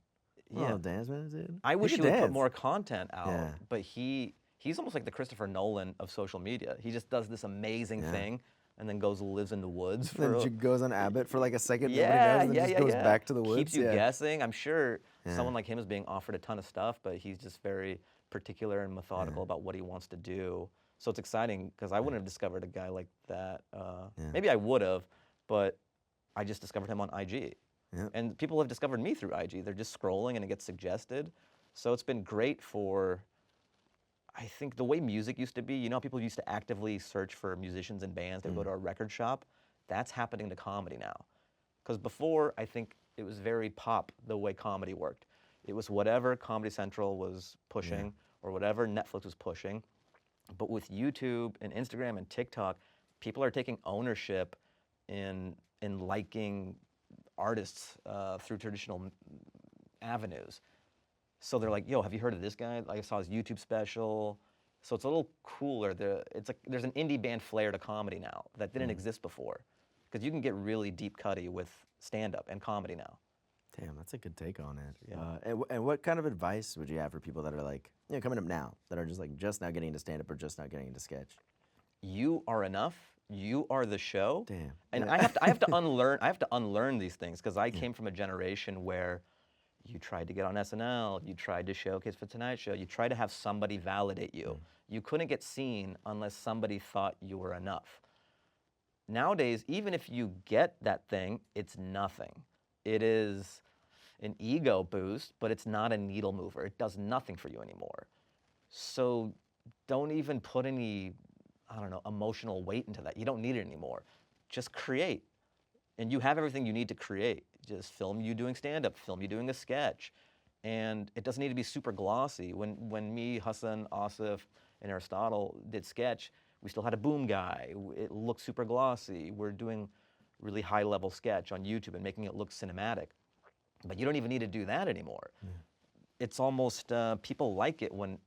Yeah. Oh, dance man, dude. I wish he could would put dance. more content out, Yeah. but he's almost like the Christopher Nolan of social media. He just does this amazing thing and then goes lives in the woods for Then she goes on Abbott for like a second. yeah, nobody knows, and then yeah, just yeah, goes yeah. back to the woods. Keeps you yeah. guessing. I'm sure Yeah. someone like him is being offered a ton of stuff, but he's just very particular and methodical about what he wants to do. So it's exciting because I wouldn't have discovered a guy like that. Maybe I would have, but I just discovered him on IG. Yeah. And people have discovered me through IG. They're just scrolling and it gets suggested. So it's been great for, I think, the way music used to be. You know, people used to actively search for musicians and bands. They'd go to a record shop. That's happening to comedy now. Because before, I think it was very pop the way comedy worked. It was whatever Comedy Central was pushing or whatever Netflix was pushing. But with YouTube and Instagram and TikTok, people are taking ownership in liking artists through traditional avenues. So they're like, yo, have you heard of this guy? Like, I saw his YouTube special. So it's a little cooler. It's like there's an indie band flair to comedy now that didn't exist before. Because you can get really deep cutty with stand-up and comedy now. Damn, that's a good take on it. Yeah. And what kind of advice would you have for people that are like, you know, coming up now, that are just now getting into stand-up or just now getting into sketch? You are enough. You are the show. Damn. And Yeah. I have to unlearn these things because I came from a generation where you tried to get on SNL, you tried to showcase for Tonight Show, you tried to have somebody validate you. You couldn't get seen unless somebody thought you were enough. Nowadays, even if you get that thing, it's nothing. It is an ego boost, but it's not a needle mover. It does nothing for you anymore. So don't even put any, I don't know, emotional weight into that. You don't need it anymore. Just create. And you have everything you need to create. Just film you doing stand-up, film you doing a sketch. And it doesn't need to be super glossy. When me, Hassan, Asif, and Aristotle did sketch, we still had a boom guy. It looked super glossy. We're doing really high-level sketch on YouTube and making it look cinematic. But you don't even need to do that anymore. It's almost, people like it when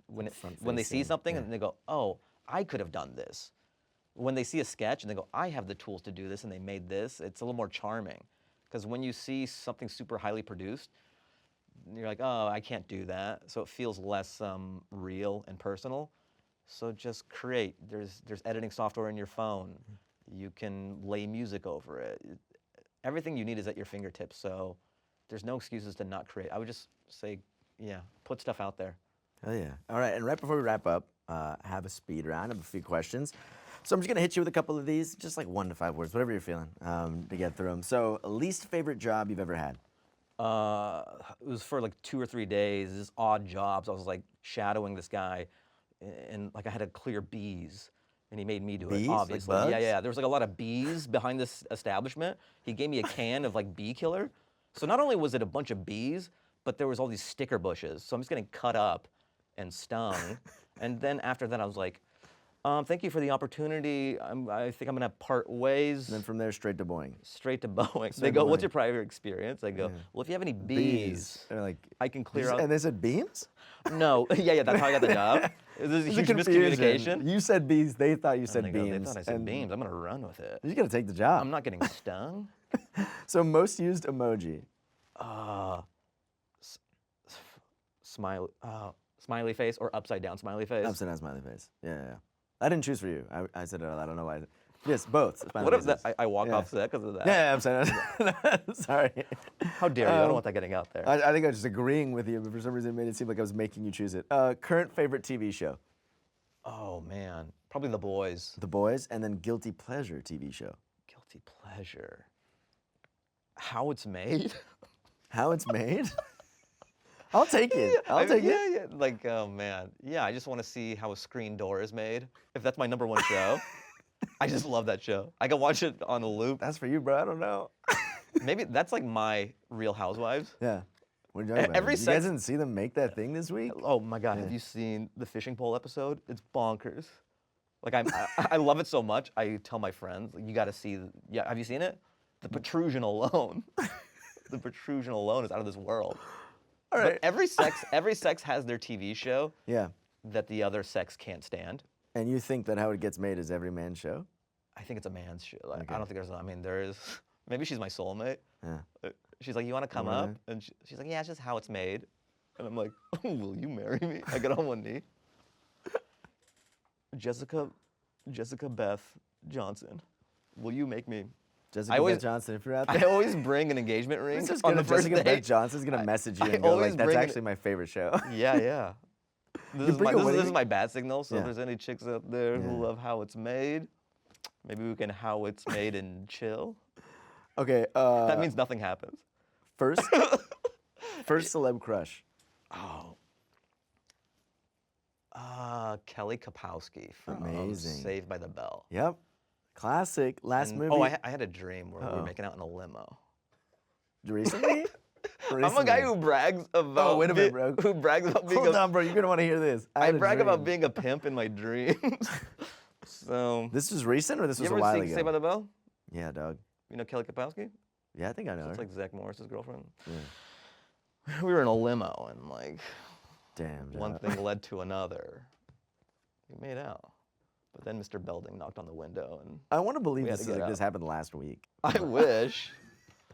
they see something and they go, oh, I could have done this. When they see a sketch and they go, I have the tools to do this and they made this, it's a little more charming. Because when you see something super highly produced, you're like, oh, I can't do that. So it feels less real and personal. So just create. There's editing software in your phone. You can lay music over it. Everything you need is at your fingertips. So there's no excuses to not create. I would just say, yeah, put stuff out there. Hell yeah. All right, and right before we wrap up, I have a speed round. I have a few questions. So I'm just gonna hit you with a couple of these, just like 1 to 5 words, whatever you're feeling, to get through them. So, least favorite job you've ever had? It was for like 2 or 3 days, just odd jobs. I was like shadowing this guy and like I had to clear bees and he made me do Bees? it, Like obviously. bugs? Yeah. There was like a lot of bees behind this establishment. He gave me a can of like bee killer. So not only was it a bunch of bees, but there was all these sticker bushes. So I'm just getting cut up and stung. And then after that I was like, thank you for the opportunity. I think I'm gonna part ways. And then from there, straight to Boeing. Straight to Boeing. Straight They to go, Boeing. what's your prior experience? I go, well, if you have any bees, They're like, I can clear out. and they said beams? No, yeah, that's how I got the job. It was a There's huge confusion. miscommunication. You said bees, they thought you And said they go, beams. They thought I said and beams. I'm gonna run with it. You gotta take the job. I'm not getting stung. So most used emoji. Smiley face or upside down smiley face. Upside down smiley face. Yeah. I didn't choose for you. I said it. I don't know why. Yes, both. Smiley What if faces. that, I walk off set because of that? Yeah, upside down. Sorry. How dare you? I don't want that getting out there. I think I was just agreeing with you, but for some reason it made it seem like I was making you choose it. Current favorite TV show? Oh man, probably The Boys. The Boys, and then guilty pleasure TV show. Guilty pleasure. How it's made. How it's made? I'll take it. I'll take it. Yeah. Like, oh man. Yeah, I just want to see how a screen door is made. If that's my number one show. I just love that show. I can watch it on a loop. That's for you, bro. I don't know. Maybe that's like my Real Housewives. Yeah. What are you talking about? Every You sex- guys didn't see them make that thing this week? Oh my God, have you seen the fishing pole episode? It's bonkers. Like I love it so much. I tell my friends, like, you got to see. Yeah, have you seen it? The protrusion alone. The protrusion alone is out of this world. All right. But every sex has their TV show Yeah. that the other sex can't stand. And you think that How It Gets Made is every man's show? I think it's a man's show. Like, Okay. I don't think there's. I mean, there is. Maybe she's my soulmate. Yeah. She's like, you want to come Really? up? And she's like, yeah, it's just how it's made. And I'm like, will you marry me? I get on one knee. Jessica Beth Johnson, will you make me? Jessica always- Beth Johnson, if you're out I there. always bring an engagement ring It's just on gonna, the first Jessica date. Beth Johnson's gonna message you I and go always like, "That's bring it- actually my favorite show." Yeah, yeah. This is, bring a this wedding- is my bad signal. So Yeah. if there's any chicks out there who Yeah. love how it's made, maybe we can how it's made and chill. Okay. That means nothing happens. first celeb crush. Oh. Kelly Kapowski from Amazing. Saved by the Bell. Yep. Classic. Last And- movie. Oh, I had a dream where we Uh-oh. were making out in a limo. Recently? I'm a guy who brags about. Oh, wait a minute, bro. Who brags about being Hold a. on, bro. You're gonna want to hear this. I had a brag about dream. being a pimp in my dreams. So. This was recent, or this You was a ever while seen ago? Saved by the Bell? Yeah, dog. You know Kelly Kapowski? Yeah, I think I know It's her. like Zach Morris's girlfriend. Yeah. We were in a limo and like Damn. one dog. thing led to another. We made out. But then Mr. Belding knocked on the window and I want to believe We had this to is get like this out. happened last week. I wish.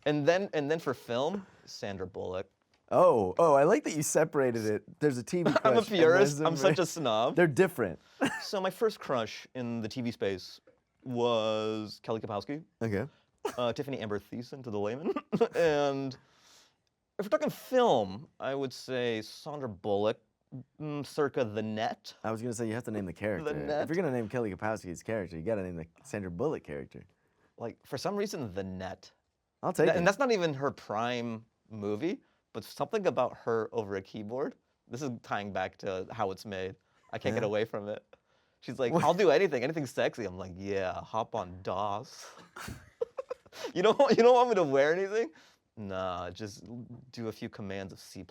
And then for film, Sandra Bullock. Oh, I like that you separated it. There's a TV crush. I'm a and purist. there's I'm such a snob. They're different. So my first crush in the TV space was Kelly Kapowski, Okay. Tiffany Amber Thiessen to the layman, and if we're talking film, I would say Sandra Bullock, circa The Net. I was gonna say you have to name the character. Net. If you're gonna name Kelly Kapowski's character, you gotta name the Sandra Bullock character. Like for some reason, The Net, I'll take it. and that's not even her prime movie, but something about her over a keyboard. This is tying back to how it's made. I can't get Yeah. away from it. She's like, I'll do anything sexy. I'm like, yeah, hop on DOS. you don't want me to wear anything? Nah, just do a few commands of C++.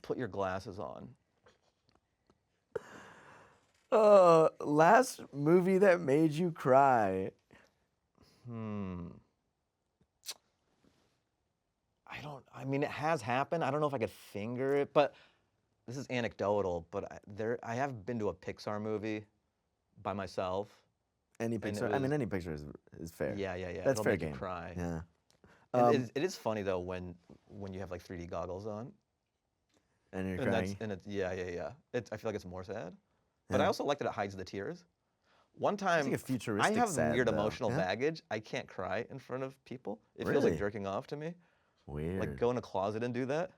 Put your glasses on. Last movie that made you cry. I mean, it has happened. I don't know if I could finger it, but this is anecdotal. But I have been to a Pixar movie by myself. Any And it picture. I mean, was- any picture is fair. Yeah. That's It'll fair make game. you cry. Yeah. And it is funny though when you have like 3D goggles on. And you're And crying. yeah. I feel like it's more sad. But I Yeah. also like that it hides the tears. One time, like a futuristic I have sad, weird though. emotional Yeah? baggage. I can't cry in front of people. It feels Really? like jerking off to me. Weird. Like go in a closet and do that.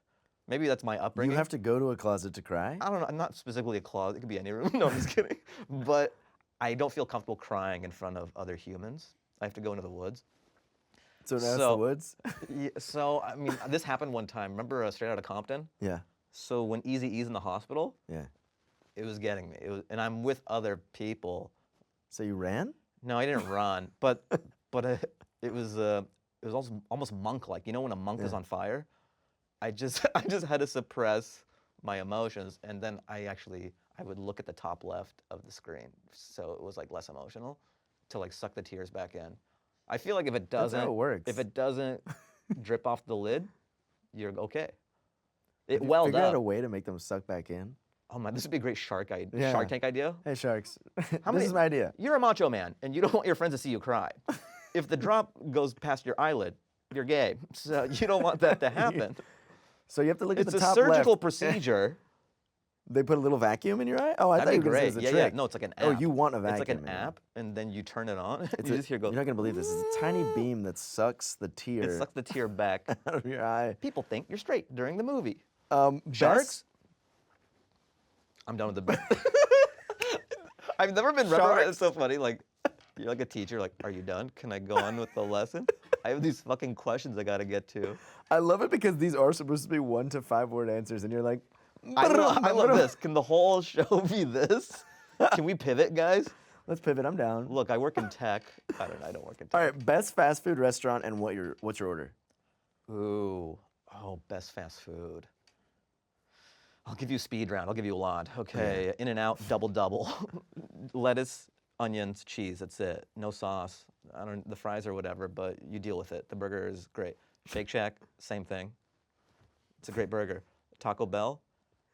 Maybe that's my you upbringing. have to go to a closet to cry? I don't know. Not specifically a closet. It could be any room. No, I'm just kidding. But I don't feel comfortable crying in front of other humans. I have to go into the woods. So that's the So- woods? Yeah, so I mean, this happened one time. Remember Straight Outta Compton? Yeah. So when Eazy-E's in the hospital, Yeah. it was getting me. And I'm with other people. So you ran? No, I didn't run, but it was also almost monk-like. You know when a monk is Yeah. on fire? I just had to suppress my emotions, and then I would look at the top left of the screen, so it was like less emotional, to like suck the tears back in. I feel like if it That's doesn't, how it works. if it doesn't drip off the lid, you're okay. It Have you welled figured out a up. way to make them suck back in? Oh man, this would be a great Shark Yeah. Tank idea. Hey, sharks. How this many- is my idea. You're a macho man, and you don't want your friends to see you cry. If the drop goes past your eyelid, you're gay. So you don't want that to happen. So you have to look It's at the a top surgical left. procedure. They put a little vacuum in your eye? Oh, I thought That'd you be were going to great. say Yeah, it's a yeah. trick. No, it's like an app. Oh, you want a vacuum. It's like an in your eye. app, and then you turn it on. It's you a- just hear it go. You're not going to believe this. It's a tiny beam that sucks the tear It sucks the tear back. out of your eye. People think you're straight during the movie. Best- Sharks? I'm done with the bit. I've never been reprimanded. It's so funny. Like, you're like a teacher. Like, are you done? Can I go on with the lesson? I have these fucking questions I gotta get to. I love it because these are supposed to be 1 to 5 word answers, and you're like, I love this. Can the whole show be this? Can we pivot, guys? Let's pivot. I'm down. Look, I work in tech. I don't work in tech. All right, best fast food restaurant and what's your order? Ooh. Oh, best fast food. I'll give you a speed round. I'll give you a lot. Okay. In-N-Out, double. Lettuce, onions, cheese. That's it. No sauce. The fries or whatever, but you deal with it. The burger is great. Shake Shack, same thing. It's a great burger. Taco Bell.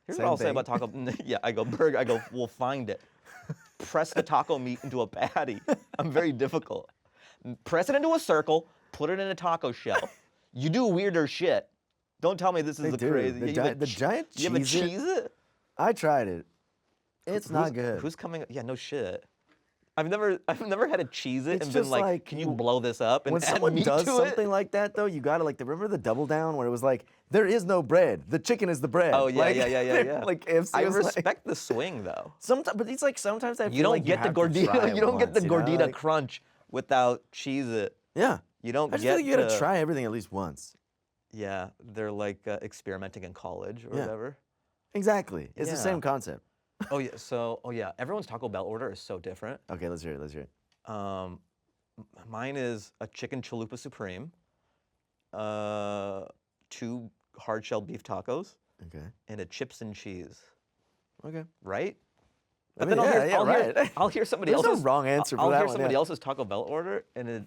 Here's Same what I'll say thing. about Taco. Yeah, I go burger. I go. We'll find it. press the taco meat into a patty. I'm very difficult. Press it into a circle, put it in a taco shell. You do weirder shit. Don't tell me this is They the do. crazy. The, you gi- have a the che- giant You have a Cheez-It. Cheez-It? I tried it. It's not good. Who's coming? Yeah, no shit. I've never had a Cheez-It It's and been just like, like, can you blow this up and When add someone meat does to something it? like that, though, you gotta like. Remember the Double Down where it was like, there is no bread. The chicken is the bread. Oh yeah, like, yeah. Like KFC I was like, respect the swing though. sometimes, but it's like sometimes I feel You don't like get the have to try gordita. it You don't get the once, you know, gordita like- crunch without Cheez-It. Yeah. You don't I just get feel like you gotta the- try everything at least once. Yeah, they're like experimenting in college or Yeah. whatever. Exactly. It's the Yeah. same concept. Oh yeah. Everyone's Taco Bell order is so different. Okay, let's hear it. Let's hear it. Mine is a chicken chalupa supreme, 2 hard shell beef tacos, Okay. and a chips and cheese. Okay. Right? I But mean, then I'll right. I'll hear somebody There's no else's wrong answer for I'll that hear one, somebody yeah. else's Taco Bell order, and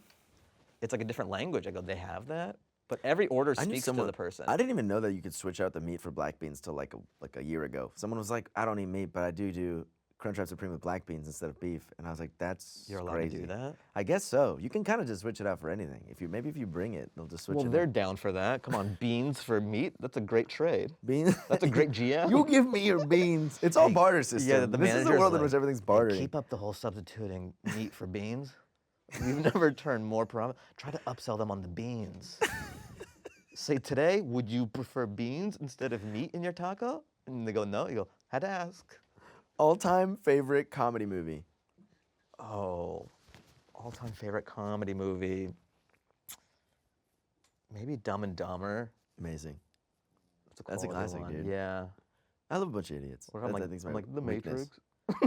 it's like a different language. I go, they have that, but every order I knew speaks to someone- the person. I didn't even know that you could switch out the meat for black beans till like a year ago. Someone was like, I don't eat meat, but I do Crunchwrap Supreme with black beans instead of beef, and I was like, that's You're allowed crazy. to do that. I guess so. You can kind of just switch it out for anything. If you bring it, they'll just switch Well, it. they're out. down for that. Come on, beans for meat. That's a great trade. Beans. That's a great GM. You give me your beans. It's all barter system. Yeah, the this is a manager's world in like, which everything's "Hey, bartering. keep up the whole substituting meat for beans. We've never turned more Try to upsell them on the beans. Say today, would you prefer beans instead of meat in your taco? And they go, no. You go, had to ask. All-time favorite comedy movie. Oh, all-time favorite comedy movie. Maybe Dumb and Dumber. Amazing. That's a quality classic, one. dude. Yeah. I love a bunch of idiots. Or I'm That's, I like, think, is I'm my like The weakness. Matrix.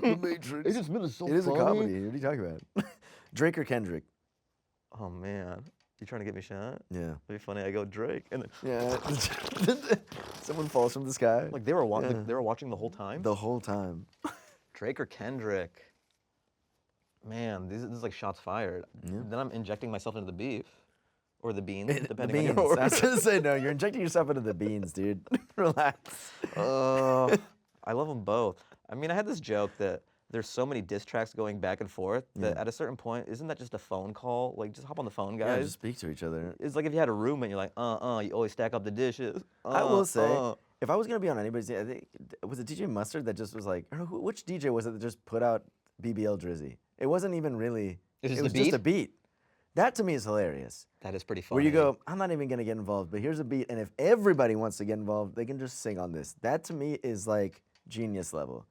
The Matrix. It just been so It is a funny. comedy. What are you talking about? Drake or Kendrick? Oh man, you trying to get me shot? Yeah. It'd be funny. I go Drake, and then, Yeah. Someone falls from the sky. like they were Yeah. they were watching the whole time. The whole time. Drake or Kendrick? Man, this is like shots fired. Yeah. Then I'm injecting myself into the beef or the beans, The depending beans. on your order. I was gonna say no. You're injecting yourself into the beans, dude. Relax. I love them both. I mean, I had this joke that there's so many diss tracks going back and forth that at a certain point, isn't that just a phone call? Like, just hop on the phone, Yeah, guys. just speak to each other. It's like if you had a roommate, you're like, you always stack up the dishes. I will say, if I was gonna be on anybody's, I think was it DJ Mustard that just was like, or which DJ was it that just put out BBL Drizzy? It wasn't even really. It was It the was just beat? a beat. That to me is hilarious. That is pretty funny. Where you go, I'm not even gonna get involved, but here's a beat, and if everybody wants to get involved, they can just sing on this. That to me is like genius level.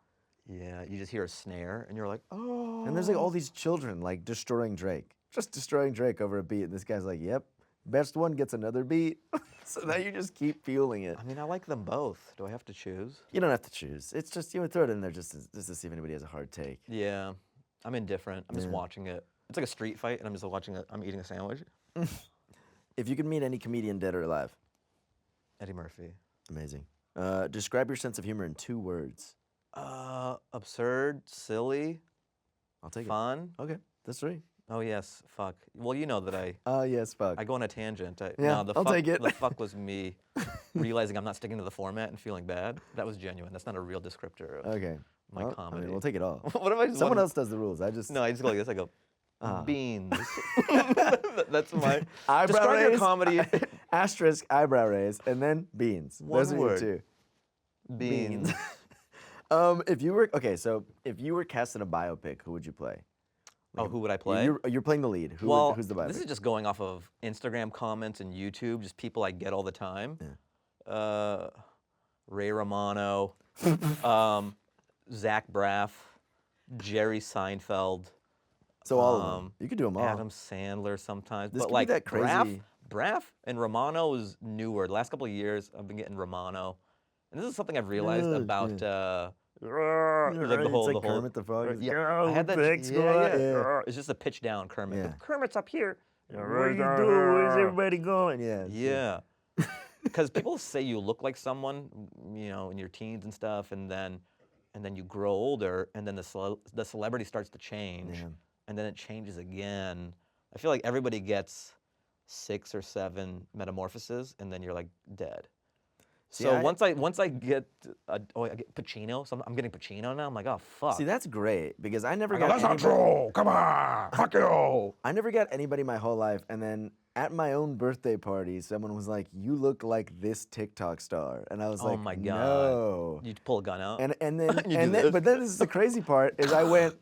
Yeah, you just hear a snare, and you're like, oh. And there's like all these children like destroying Drake, just destroying Drake over a beat, and this guy's like, yep, best one gets another beat. So now you just keep fueling it. I mean, I like them both. Do I have to choose? You don't have to choose. It's just you would throw it in there just to see if anybody has a hard take. Yeah, I'm indifferent. I'm just Yeah. watching it. It's like a street fight, and I'm just watching it. I'm eating a sandwich. If you could meet any comedian, dead or alive, Eddie Murphy. amazing. Describe your sense of humor in 2 words. Absurd, silly, I'll take fun. it. Okay, that's 3. Oh yes, fuck. Well, you know that Yes, fuck. I go on a tangent. Yeah, no, the I'll fuck, take it. The fuck was me realizing I'm not sticking to the format and feeling bad. That was genuine. That's not a real descriptor of Okay. my Well, I comedy. mean, we'll take it all. What if I just Someone wanted- else does the rules. I just No, I just go like this. I go, Ah. beans. That's my eyebrow describe your raise, comedy. asterisk eyebrow raise, and then beans. Those One are your word. 2. Beans. If you were cast in a biopic, who would you play? Oh, who would I play? You're playing the lead. Who's the biopic? This is just going off of Instagram comments and YouTube, just people I get all the time. Ray Romano, Zach Braff, Jerry Seinfeld, so all of them. You could do them all. Adam Sandler sometimes. This but could be like that crazy- Braff and Romano is newer. The last couple of years, I've been getting Romano, and this is something I've realized about. Like the whole, it's like the whole, Kermit the Frog. Yeah, I had that. Thanks, yeah, boy. yeah. Yeah. It's just a pitch down Kermit. Yeah. Kermit's up here. What are you doing? Where's everybody going? Yeah. Yeah. Because people say you look like someone, you know, in your teens and stuff, and then you grow older, and then the celebrity starts to change, Yeah. and then it changes again. I feel like everybody gets 6 or 7 metamorphoses, and then you're like dead. So I- once I get I get Pacino, so I'm getting Pacino now. I'm like, oh fuck. See, that's great because I never I go, got that's not true. Come on, fuck you. I never got anybody my whole life, and then at my own birthday party, someone was like, "You look like this TikTok star," and I was Oh like, my god. "No." You pull a gun out. And then You do this. but then this is the crazy part is I went,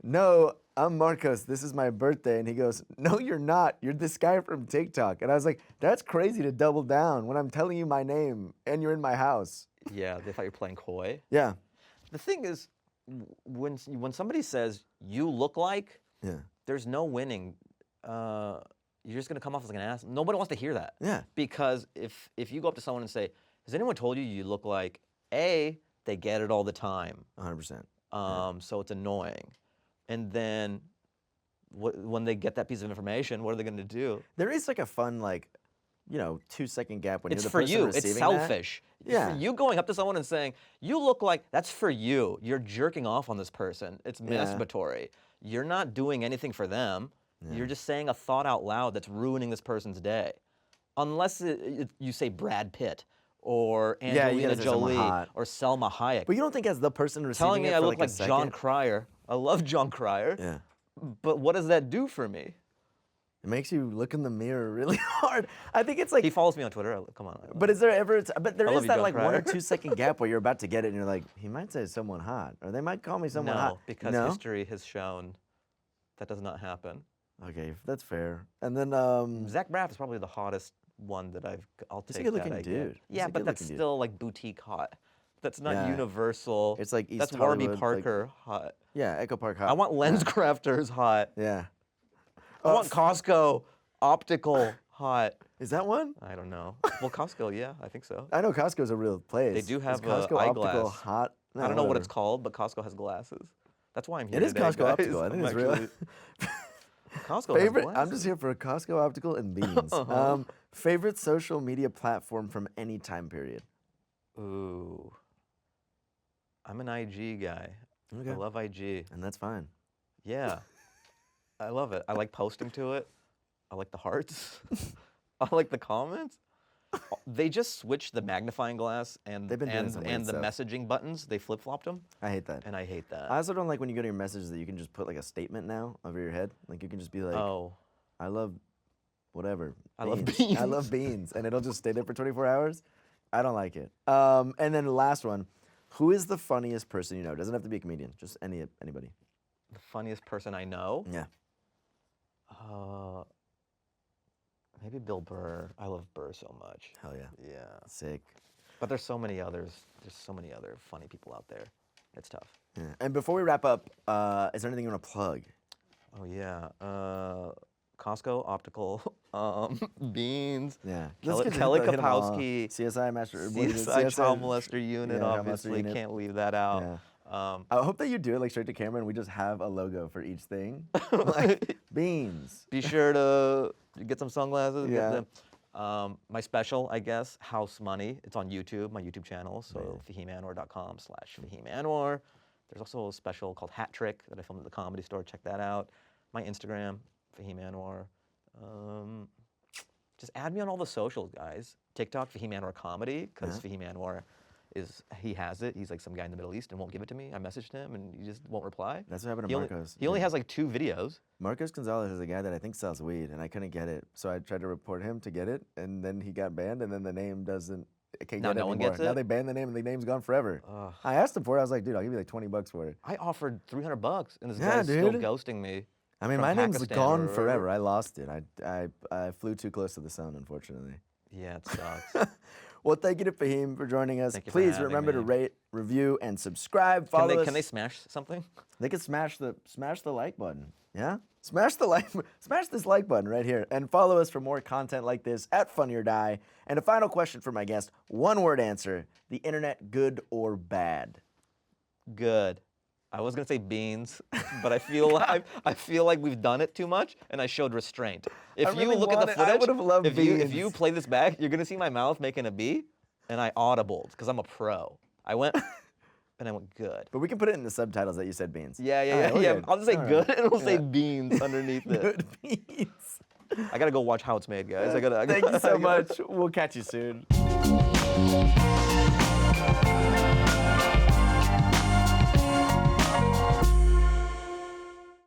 "No, I'm Marcos. This is my birthday," and he goes, "No, you're not. You're this guy from TikTok." And I was like, "That's crazy to double down when I'm telling you my name and you're in my house." Yeah, they thought you were playing coy. Yeah, The thing is, when somebody says you look like, yeah, there's no winning. You're just gonna come off as like an ass. Nobody wants to hear that. yeah. Because if you go up to someone and say, "Has anyone told you you look like A?" They get it all the time. 100%. So it's annoying. And then when they get that piece of information, what are they gonna do? There is like a fun 2-second gap when It's you're the for person you. receiving It's that. selfish. Yeah. For you going up to someone and saying, "You look like," that's for you. You're jerking off on this person. It's masturbatory. You're not doing anything for them. You're just saying a thought out loud that's ruining this person's day. Unless you say Brad Pitt or Yeah, you gotta Angelina say someone Jolie hot. or Selma Hayek. But you don't think as the person receiving Telling me it I for look like like a John second, Cryer. I love John Cryer. Yeah. But what does that do for me? It makes you look in the mirror really hard. I think it's like He follows me on Twitter. Come on. But is there ever? But there I is love you, that John like 1 or Cryer. 2 second gap where you're about to get it, and you're like, he might say someone hot, or they might call me someone No, hot. because no? history has shown that does not happen. Okay, that's fair. And then Zach Braff is probably the hottest one that I'll He's a take. good-looking that I get. dude. He's Yeah, a but that's good-looking dude. still like boutique hot. That's not Yeah. universal. It's like East that's Warby Hollywood, like- Parker hot. yeah, Echo Park hot. I want lens crafters hot. Yeah. I want Costco optical hot. Is that one? I don't know. Well, Costco, yeah, I think so. I know Costco's a real place. They do Is have Costco optical eyeglass. hot. No, I don't know what it's whatever. called, but Costco has glasses. That's why I'm here It is today, Costco guys. optical. I think I'm it's real. actually- Costco has Favorite? I'm glasses. just here for a Costco optical and beans. Favorite social media platform from any time period? Ooh. I'm an IG guy. Okay. I love IG. And that's fine. Yeah. I love it. I like posting to it. I like the hearts. I like the comments. They just switched the magnifying glass and They've been doing some weird and the stuff. messaging buttons. They flip-flopped them, I hate that. and I hate that. I also don't like when you go to your messages that you can just put like a statement now over your head. Like you can just be like, Oh, I love whatever. I love I beans. love beans. And it'll just stay there for 24 hours. I don't like it. And then the last one. Who is the funniest person you know? Doesn't have to be a comedian. Just anybody. the funniest person I know. Yeah. Maybe Bill Burr. I love Burr so much. Hell yeah. Yeah. Sick. But there's so many others. There's so many other funny people out there. It's tough. Yeah. And before we wrap up, is there anything you want to plug? Oh yeah. Costco optical, beans. Yeah. Kelly Hit 'em all. Kapowski. CSI Master. what is it? CSI Child Molester Unit, yeah, Child Molester obviously. Unit. Can't leave that out. Yeah. Um, I hope that you do it like straight to camera and we just have a logo for each thing. Like beans. Be sure to get some sunglasses. Yeah. Get them. My special, I guess, House Money. It's on YouTube, my YouTube channel. So fahimanwar.com/Fahim Anwar. There's also a special called Hat Trick that I filmed at the Comedy Store. Check that out. My Instagram, Fahim Anwar. Just add me on all the socials, guys. TikTok, Fahim Anwar Comedy, because Fahim Anwar he has it. He's like some guy in the Middle East and won't give it to me. I messaged him and he just won't reply. That's what happened He to only, Marcos. he only has like 2 videos. Marcos González is a guy that I think sells weed, and I couldn't get it. So I tried to report him to get it, and then he got banned, and then the name doesn't. It can't Now get it no one anymore. gets Now it? they banned the name, and the name's gone forever. Ugh. I asked him for it. I was like, dude, I'll give you like $20 for it. I offered $300 and this Yeah, guy's still dude. ghosting me. I mean, From my name's Pakistan gone or forever. wherever. I lost it. I flew too close to the sun, unfortunately. Yeah, it sucks. Well, thank you to Fahim for joining us. Thank you for Please having remember to me. rate, review, and subscribe. Follow us. Can they smash something? They can smash the like button. Yeah? Smash this like button right here. And follow us for more content like this at Funny or Die. And a final question for my guest. 1-word answer. The internet, good or bad? Good. I was gonna say beans, but I feel like we've done it too much, and I showed restraint. If I you really look at the wanted- I footage, would've loved if you beans. play this back, you're gonna see my mouth making a B, and I audibled because I'm a pro. I went, and I went good. But we can put it in the subtitles that you said beans. Yeah, All yeah, right, yeah, we're yeah. good. I'll just say All right. good, and it'll say Yeah. beans underneath it. Good beans. I gotta go watch how it's made, guys. I gotta. Thank you so much. We'll catch you soon.